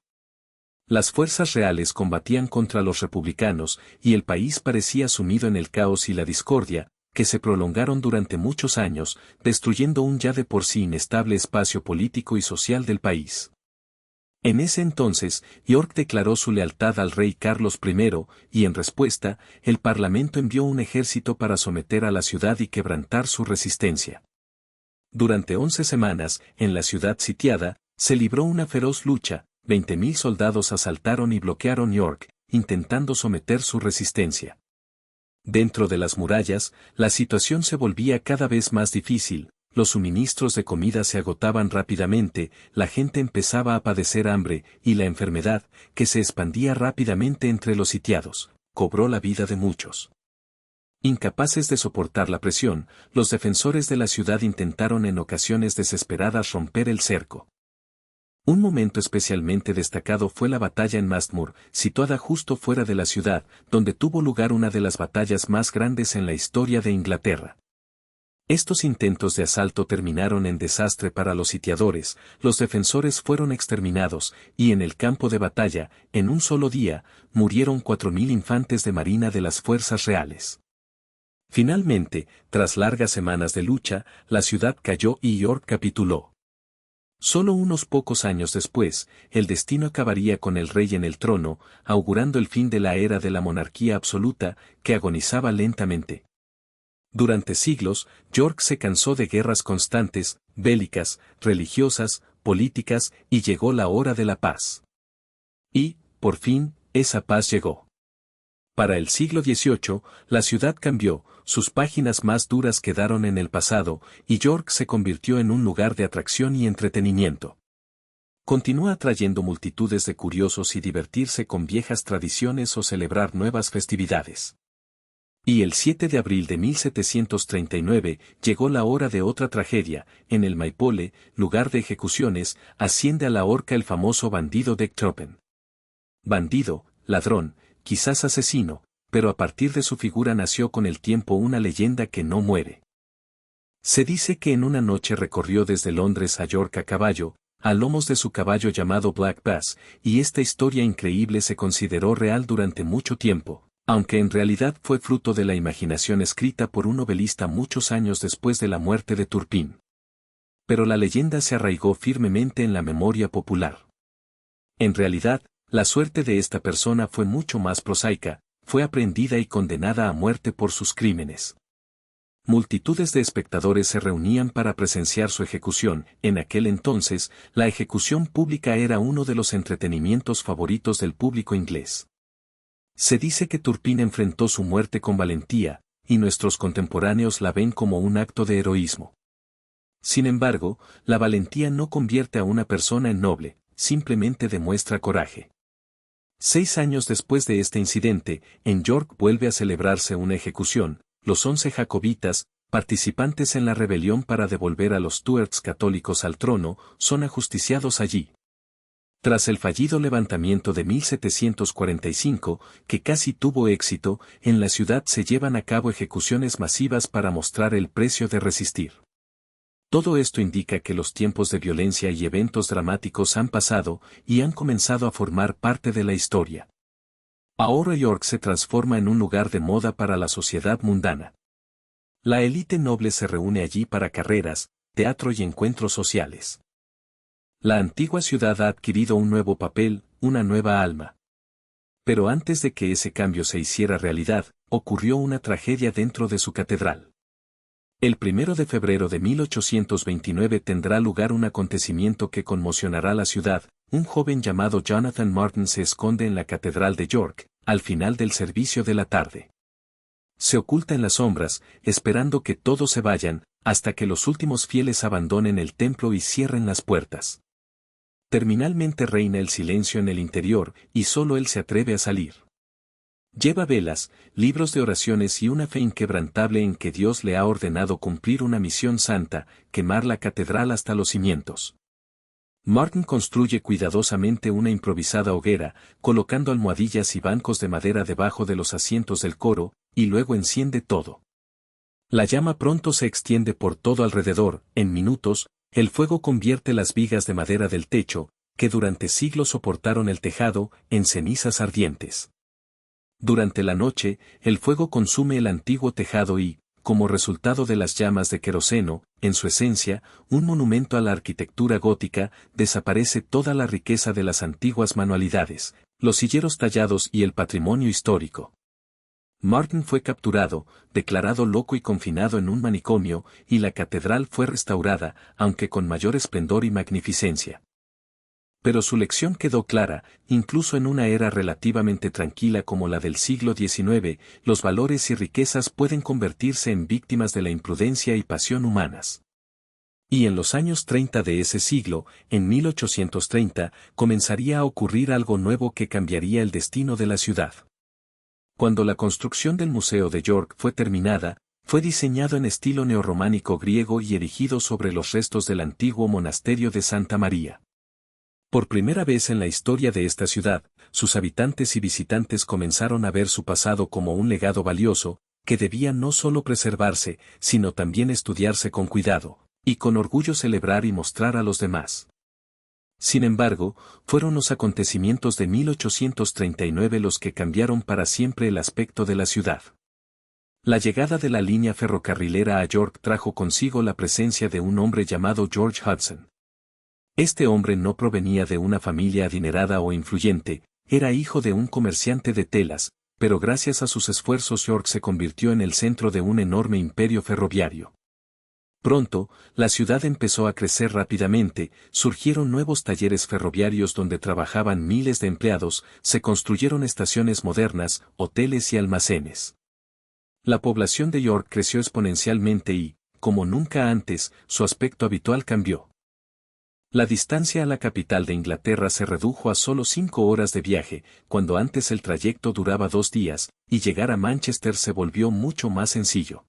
Las fuerzas reales combatían contra los republicanos, y el país parecía sumido en el caos y la discordia, que se prolongaron durante muchos años, destruyendo un ya de por sí inestable espacio político y social del país. En ese entonces, York declaró su lealtad al rey Carlos I, y en respuesta, el Parlamento envió un ejército para someter a la ciudad y quebrantar su resistencia. Durante 11 semanas, en la ciudad sitiada, se libró una feroz lucha, 20.000 soldados asaltaron y bloquearon York, intentando someter su resistencia. Dentro de las murallas, la situación se volvía cada vez más difícil. Los suministros de comida se agotaban rápidamente, la gente empezaba a padecer hambre, y la enfermedad, que se expandía rápidamente entre los sitiados, cobró la vida de muchos. Incapaces de soportar la presión, los defensores de la ciudad intentaron en ocasiones desesperadas romper el cerco. Un momento especialmente destacado fue la batalla en Mastmoor, situada justo fuera de la ciudad, donde tuvo lugar una de las batallas más grandes en la historia de Inglaterra. Estos intentos de asalto terminaron en desastre para los sitiadores, los defensores fueron exterminados, y en el campo de batalla, en un solo día, murieron 4.000 infantes de marina de las fuerzas reales. Finalmente, tras largas semanas de lucha, la ciudad cayó y York capituló. Solo unos pocos años después, el destino acabaría con el rey en el trono, augurando el fin de la era de la monarquía absoluta, que agonizaba lentamente. Durante siglos, York se cansó de guerras constantes, bélicas, religiosas, políticas, y llegó la hora de la paz. Y, por fin, esa paz llegó. Para el siglo XVIII, la ciudad cambió, sus páginas más duras quedaron en el pasado, y York se convirtió en un lugar de atracción y entretenimiento. Continúa atrayendo multitudes de curiosos y divertirse con viejas tradiciones o celebrar nuevas festividades. Y el 7 de abril de 1739 llegó la hora de otra tragedia, en el Maypole, lugar de ejecuciones, asciende a la horca el famoso bandido Dick Turpin. Bandido, ladrón, quizás asesino, pero a partir de su figura nació con el tiempo una leyenda que no muere. Se dice que en una noche recorrió desde Londres a York a caballo, a lomos de su caballo llamado Black Bass, y esta historia increíble se consideró real durante mucho tiempo, aunque en realidad fue fruto de la imaginación escrita por un novelista muchos años después de la muerte de Turpin. Pero la leyenda se arraigó firmemente en la memoria popular. En realidad, la suerte de esta persona fue mucho más prosaica, fue aprehendida y condenada a muerte por sus crímenes. Multitudes de espectadores se reunían para presenciar su ejecución. En aquel entonces, la ejecución pública era uno de los entretenimientos favoritos del público inglés. Se dice que Turpin enfrentó su muerte con valentía, y nuestros contemporáneos la ven como un acto de heroísmo. Sin embargo, la valentía no convierte a una persona en noble, simplemente demuestra coraje. 6 años después de este incidente, en York vuelve a celebrarse una ejecución. Los 11 jacobitas, participantes en la rebelión para devolver a los Stuarts católicos al trono, son ajusticiados allí. Tras el fallido levantamiento de 1745, que casi tuvo éxito, en la ciudad se llevan a cabo ejecuciones masivas para mostrar el precio de resistir. Todo esto indica que los tiempos de violencia y eventos dramáticos han pasado y han comenzado a formar parte de la historia. Ahora York se transforma en un lugar de moda para la sociedad mundana. La élite noble se reúne allí para carreras, teatro y encuentros sociales. La antigua ciudad ha adquirido un nuevo papel, una nueva alma. Pero antes de que ese cambio se hiciera realidad, ocurrió una tragedia dentro de su catedral. El 1 de febrero de 1829 tendrá lugar un acontecimiento que conmocionará la ciudad. Un joven llamado Jonathan Martin se esconde en la catedral de York, al final del servicio de la tarde. Se oculta en las sombras, esperando que todos se vayan, hasta que los últimos fieles abandonen el templo y cierren las puertas. Terminalmente reina el silencio en el interior, y solo él se atreve a salir. Lleva velas, libros de oraciones y una fe inquebrantable en que Dios le ha ordenado cumplir una misión santa, quemar la catedral hasta los cimientos. Martin construye cuidadosamente una improvisada hoguera, colocando almohadillas y bancos de madera debajo de los asientos del coro, y luego enciende todo. La llama pronto se extiende por todo alrededor. En minutos, el fuego convierte las vigas de madera del techo, que durante siglos soportaron el tejado, en cenizas ardientes. Durante la noche, el fuego consume el antiguo tejado y, como resultado de las llamas de queroseno, en su esencia, un monumento a la arquitectura gótica, desaparece toda la riqueza de las antiguas manualidades, los silleros tallados y el patrimonio histórico. Martin fue capturado, declarado loco y confinado en un manicomio, y la catedral fue restaurada, aunque con mayor esplendor y magnificencia. Pero su lección quedó clara, incluso en una era relativamente tranquila como la del siglo XIX, los valores y riquezas pueden convertirse en víctimas de la imprudencia y pasión humanas. Y en los años 30 de ese siglo, en 1830, comenzaría a ocurrir algo nuevo que cambiaría el destino de la ciudad. Cuando la construcción del Museo de York fue terminada, fue diseñado en estilo neorrománico griego y erigido sobre los restos del antiguo monasterio de Santa María. Por primera vez en la historia de esta ciudad, sus habitantes y visitantes comenzaron a ver su pasado como un legado valioso, que debía no solo preservarse, sino también estudiarse con cuidado, y con orgullo celebrar y mostrar a los demás. Sin embargo, fueron los acontecimientos de 1839 los que cambiaron para siempre el aspecto de la ciudad. La llegada de la línea ferrocarrilera a York trajo consigo la presencia de un hombre llamado George Hudson. Este hombre no provenía de una familia adinerada o influyente, era hijo de un comerciante de telas, pero gracias a sus esfuerzos York se convirtió en el centro de un enorme imperio ferroviario. Pronto, la ciudad empezó a crecer rápidamente, surgieron nuevos talleres ferroviarios donde trabajaban miles de empleados, se construyeron estaciones modernas, hoteles y almacenes. La población de York creció exponencialmente y, como nunca antes, su aspecto habitual cambió. La distancia a la capital de Inglaterra se redujo a solo 5 horas de viaje, cuando antes el trayecto duraba 2 días, y llegar a Manchester se volvió mucho más sencillo.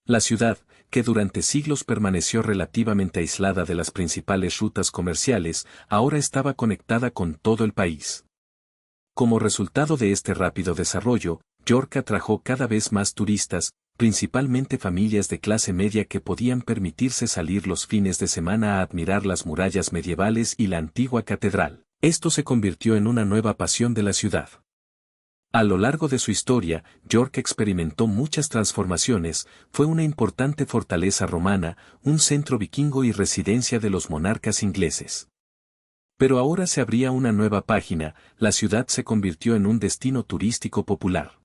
La ciudad, que durante siglos permaneció relativamente aislada de las principales rutas comerciales, ahora estaba conectada con todo el país. Como resultado de este rápido desarrollo, York atrajo cada vez más turistas, principalmente familias de clase media que podían permitirse salir los fines de semana a admirar las murallas medievales y la antigua catedral. Esto se convirtió en una nueva pasión de la ciudad. A lo largo de su historia, York experimentó muchas transformaciones, fue una importante fortaleza romana, un centro vikingo y residencia de los monarcas ingleses. Pero ahora se abría una nueva página, la ciudad se convirtió en un destino turístico popular.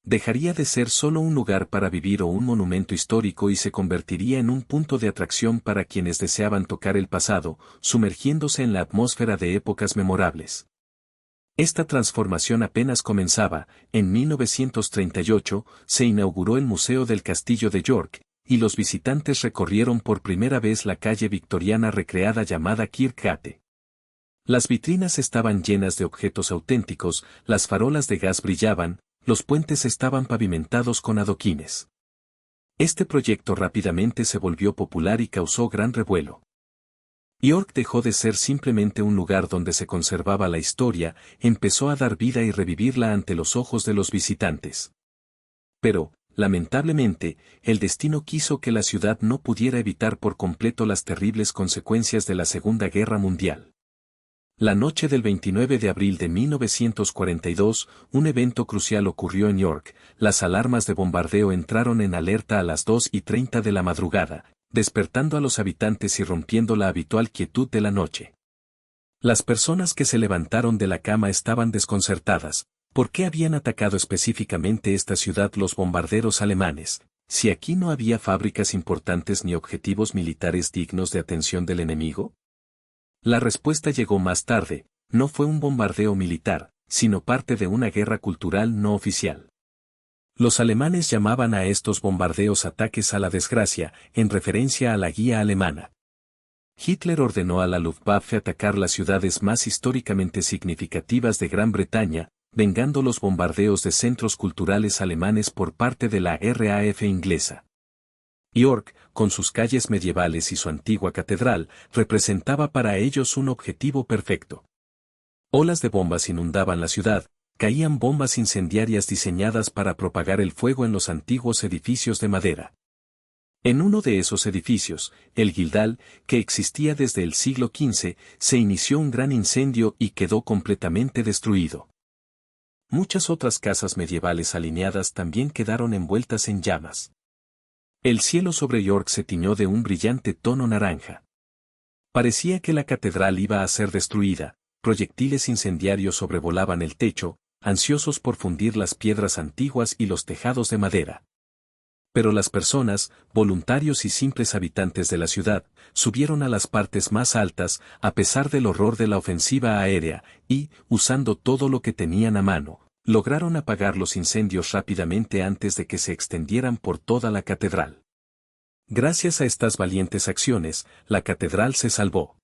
Dejaría de ser solo un lugar para vivir o un monumento histórico y se convertiría en un punto de atracción para quienes deseaban tocar el pasado, sumergiéndose en la atmósfera de épocas memorables. Esta transformación apenas comenzaba, en 1938, se inauguró el Museo del Castillo de York, y los visitantes recorrieron por primera vez la calle victoriana recreada llamada Kirkgate. Las vitrinas estaban llenas de objetos auténticos, las farolas de gas brillaban, los puentes estaban pavimentados con adoquines. Este proyecto rápidamente se volvió popular y causó gran revuelo. York dejó de ser simplemente un lugar donde se conservaba la historia, empezó a dar vida y revivirla ante los ojos de los visitantes. Pero, lamentablemente, el destino quiso que la ciudad no pudiera evitar por completo las terribles consecuencias de la Segunda Guerra Mundial. La noche del 29 de abril de 1942, un evento crucial ocurrió en York, las alarmas de bombardeo entraron en alerta a las 2:30 de la madrugada, despertando a los habitantes y rompiendo la habitual quietud de la noche. Las personas que se levantaron de la cama estaban desconcertadas. ¿Por qué habían atacado específicamente esta ciudad los bombarderos alemanes, si aquí no había fábricas importantes ni objetivos militares dignos de atención del enemigo? La respuesta llegó más tarde, no fue un bombardeo militar, sino parte de una guerra cultural no oficial. Los alemanes llamaban a estos bombardeos ataques a la desgracia, en referencia a la guía alemana. Hitler ordenó a la Luftwaffe atacar las ciudades más históricamente significativas de Gran Bretaña, vengando los bombardeos de centros culturales alemanes por parte de la RAF inglesa. York, con sus calles medievales y su antigua catedral, representaba para ellos un objetivo perfecto. Olas de bombas inundaban la ciudad, caían bombas incendiarias diseñadas para propagar el fuego en los antiguos edificios de madera. En uno de esos edificios, el Guildhall, que existía desde el siglo XV, se inició un gran incendio y quedó completamente destruido. Muchas otras casas medievales alineadas también quedaron envueltas en llamas. El cielo sobre York se tiñó de un brillante tono naranja. Parecía que la catedral iba a ser destruida, proyectiles incendiarios sobrevolaban el techo, ansiosos por fundir las piedras antiguas y los tejados de madera. Pero las personas, voluntarios y simples habitantes de la ciudad, subieron a las partes más altas, a pesar del horror de la ofensiva aérea, y, usando todo lo que tenían a mano, lograron apagar los incendios rápidamente antes de que se extendieran por toda la catedral. Gracias a estas valientes acciones, la catedral se salvó.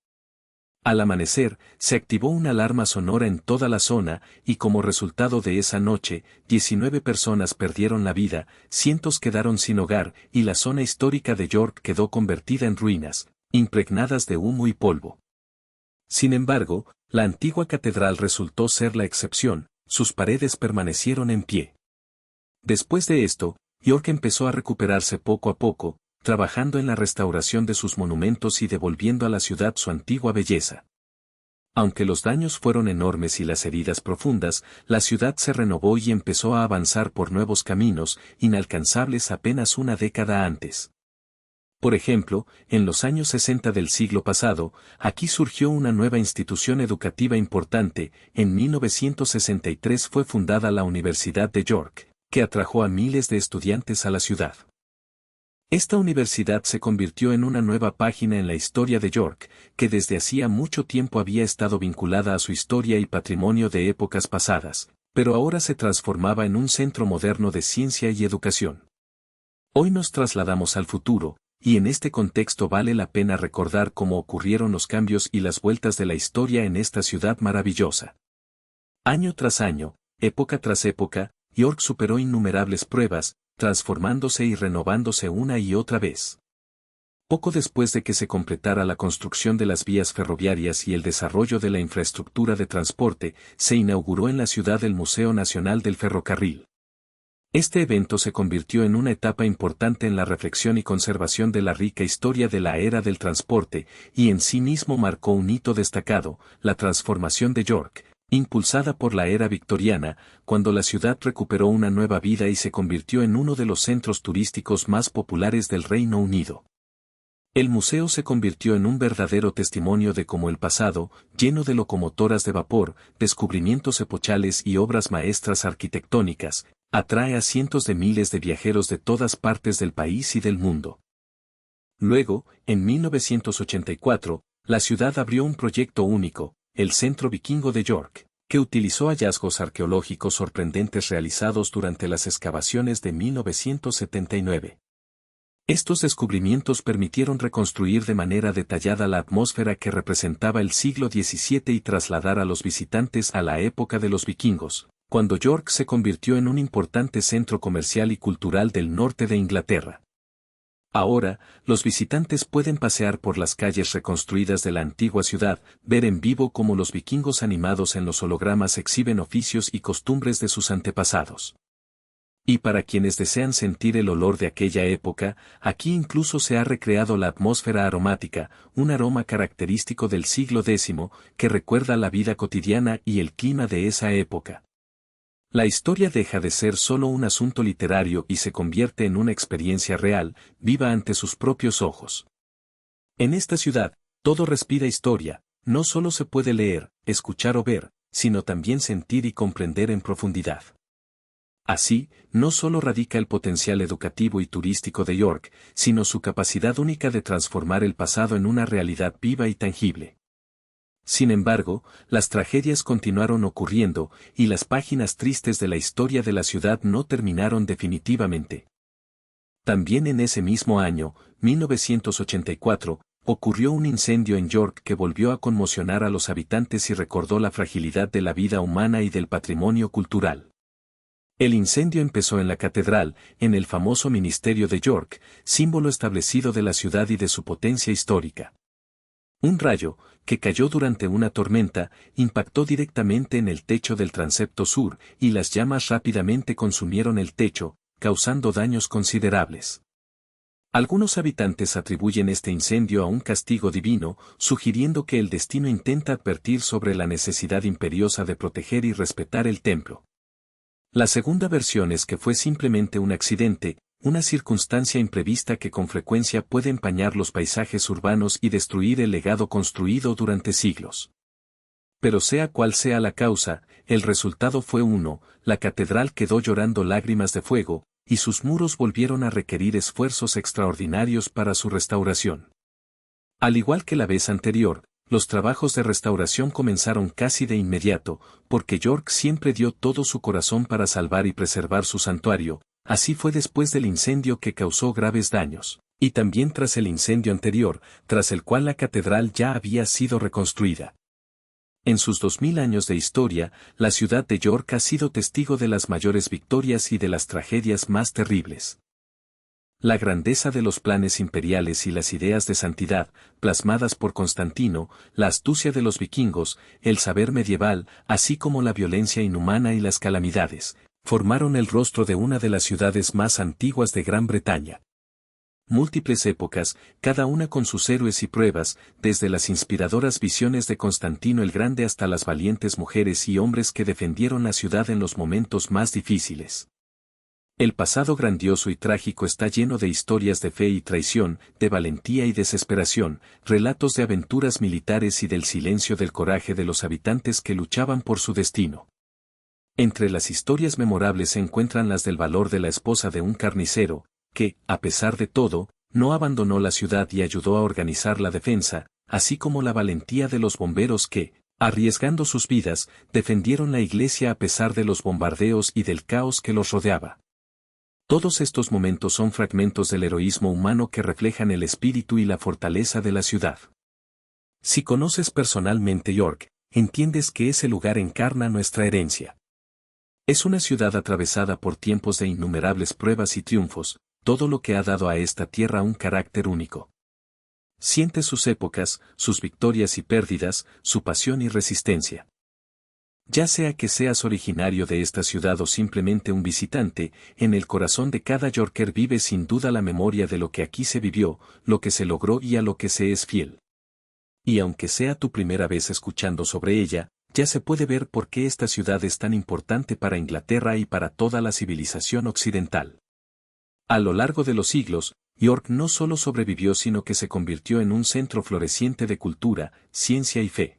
Al amanecer, se activó una alarma sonora en toda la zona, y como resultado de esa noche, 19 personas perdieron la vida, cientos quedaron sin hogar, y la zona histórica de York quedó convertida en ruinas, impregnadas de humo y polvo. Sin embargo, la antigua catedral resultó ser la excepción, sus paredes permanecieron en pie. Después de esto, York empezó a recuperarse poco a poco, trabajando en la restauración de sus monumentos y devolviendo a la ciudad su antigua belleza. Aunque los daños fueron enormes y las heridas profundas, la ciudad se renovó y empezó a avanzar por nuevos caminos, inalcanzables apenas una década antes. Por ejemplo, en los años 60 del siglo pasado, aquí surgió una nueva institución educativa importante. En 1963 fue fundada la Universidad de York, que atrajo a miles de estudiantes a la ciudad. Esta universidad se convirtió en una nueva página en la historia de York, que desde hacía mucho tiempo había estado vinculada a su historia y patrimonio de épocas pasadas, pero ahora se transformaba en un centro moderno de ciencia y educación. Hoy nos trasladamos al futuro, y en este contexto vale la pena recordar cómo ocurrieron los cambios y las vueltas de la historia en esta ciudad maravillosa. Año tras año, época tras época, York superó innumerables pruebas, transformándose y renovándose una y otra vez. Poco después de que se completara la construcción de las vías ferroviarias y el desarrollo de la infraestructura de transporte, se inauguró en la ciudad el Museo Nacional del Ferrocarril. Este evento se convirtió en una etapa importante en la reflexión y conservación de la rica historia de la era del transporte, y en sí mismo marcó un hito destacado, la transformación de York, impulsada por la era victoriana, cuando la ciudad recuperó una nueva vida y se convirtió en uno de los centros turísticos más populares del Reino Unido. El museo se convirtió en un verdadero testimonio de cómo el pasado, lleno de locomotoras de vapor, descubrimientos epochales y obras maestras arquitectónicas, atrae a cientos de miles de viajeros de todas partes del país y del mundo. Luego, en 1984, la ciudad abrió un proyecto único, el Centro Vikingo de York, que utilizó hallazgos arqueológicos sorprendentes realizados durante las excavaciones de 1979. Estos descubrimientos permitieron reconstruir de manera detallada la atmósfera que representaba el siglo XVII y trasladar a los visitantes a la época de los vikingos, cuando York se convirtió en un importante centro comercial y cultural del norte de Inglaterra. Ahora, los visitantes pueden pasear por las calles reconstruidas de la antigua ciudad, ver en vivo cómo los vikingos animados en los hologramas exhiben oficios y costumbres de sus antepasados. Y para quienes desean sentir el olor de aquella época, aquí incluso se ha recreado la atmósfera aromática, un aroma característico del siglo X, que recuerda la vida cotidiana y el clima de esa época. La historia deja de ser solo un asunto literario y se convierte en una experiencia real, viva ante sus propios ojos. En esta ciudad, todo respira historia, no solo se puede leer, escuchar o ver, sino también sentir y comprender en profundidad. Así, no solo radica el potencial educativo y turístico de York, sino su capacidad única de transformar el pasado en una realidad viva y tangible. Sin embargo, las tragedias continuaron ocurriendo, y las páginas tristes de la historia de la ciudad no terminaron definitivamente. También en ese mismo año, 1984, ocurrió un incendio en York que volvió a conmocionar a los habitantes y recordó la fragilidad de la vida humana y del patrimonio cultural. El incendio empezó en la catedral, en el famoso Ministerio de York, símbolo establecido de la ciudad y de su potencia histórica. Un rayo, que cayó durante una tormenta, impactó directamente en el techo del transepto sur, y las llamas rápidamente consumieron el techo, causando daños considerables. Algunos habitantes atribuyen este incendio a un castigo divino, sugiriendo que el destino intenta advertir sobre la necesidad imperiosa de proteger y respetar el templo. La segunda versión es que fue simplemente un accidente, una circunstancia imprevista que con frecuencia puede empañar los paisajes urbanos y destruir el legado construido durante siglos. Pero sea cual sea la causa, el resultado fue uno, la catedral quedó llorando lágrimas de fuego, y sus muros volvieron a requerir esfuerzos extraordinarios para su restauración. Al igual que la vez anterior, los trabajos de restauración comenzaron casi de inmediato, porque York siempre dio todo su corazón para salvar y preservar su santuario. Así fue después del incendio que causó graves daños, y también tras el incendio anterior, tras el cual la catedral ya había sido reconstruida. En sus 2000 años de historia, la ciudad de York ha sido testigo de las mayores victorias y de las tragedias más terribles. La grandeza de los planes imperiales y las ideas de santidad, plasmadas por Constantino, la astucia de los vikingos, el saber medieval, así como la violencia inhumana y las calamidades, formaron el rostro de una de las ciudades más antiguas de Gran Bretaña. Múltiples épocas, cada una con sus héroes y pruebas, desde las inspiradoras visiones de Constantino el Grande hasta las valientes mujeres y hombres que defendieron la ciudad en los momentos más difíciles. El pasado grandioso y trágico está lleno de historias de fe y traición, de valentía y desesperación, relatos de aventuras militares y del silencio del coraje de los habitantes que luchaban por su destino. Entre las historias memorables se encuentran las del valor de la esposa de un carnicero, que, a pesar de todo, no abandonó la ciudad y ayudó a organizar la defensa, así como la valentía de los bomberos que, arriesgando sus vidas, defendieron la iglesia a pesar de los bombardeos y del caos que los rodeaba. Todos estos momentos son fragmentos del heroísmo humano que reflejan el espíritu y la fortaleza de la ciudad. Si conoces personalmente York, entiendes que ese lugar encarna nuestra herencia. Es una ciudad atravesada por tiempos de innumerables pruebas y triunfos, todo lo que ha dado a esta tierra un carácter único. Siente sus épocas, sus victorias y pérdidas, su pasión y resistencia. Ya sea que seas originario de esta ciudad o simplemente un visitante, en el corazón de cada Yorker vive sin duda la memoria de lo que aquí se vivió, lo que se logró y a lo que se es fiel. Y aunque sea tu primera vez escuchando sobre ella, ya se puede ver por qué esta ciudad es tan importante para Inglaterra y para toda la civilización occidental. A lo largo de los siglos, York no solo sobrevivió sino que se convirtió en un centro floreciente de cultura, ciencia y fe.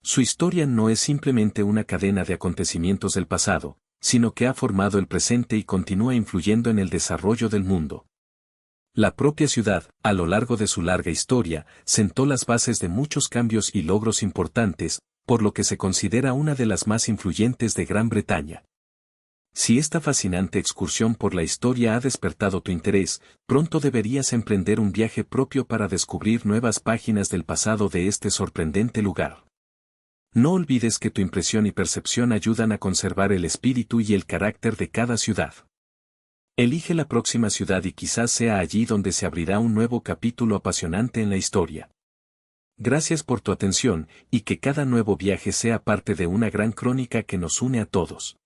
Su historia no es simplemente una cadena de acontecimientos del pasado, sino que ha formado el presente y continúa influyendo en el desarrollo del mundo. La propia ciudad, a lo largo de su larga historia, sentó las bases de muchos cambios y logros importantes, por lo que se considera una de las más influyentes de Gran Bretaña. Si esta fascinante excursión por la historia ha despertado tu interés, pronto deberías emprender un viaje propio para descubrir nuevas páginas del pasado de este sorprendente lugar. No olvides que tu impresión y percepción ayudan a conservar el espíritu y el carácter de cada ciudad. Elige la próxima ciudad y quizás sea allí donde se abrirá un nuevo capítulo apasionante en la historia. Gracias por tu atención y que cada nuevo viaje sea parte de una gran crónica que nos une a todos.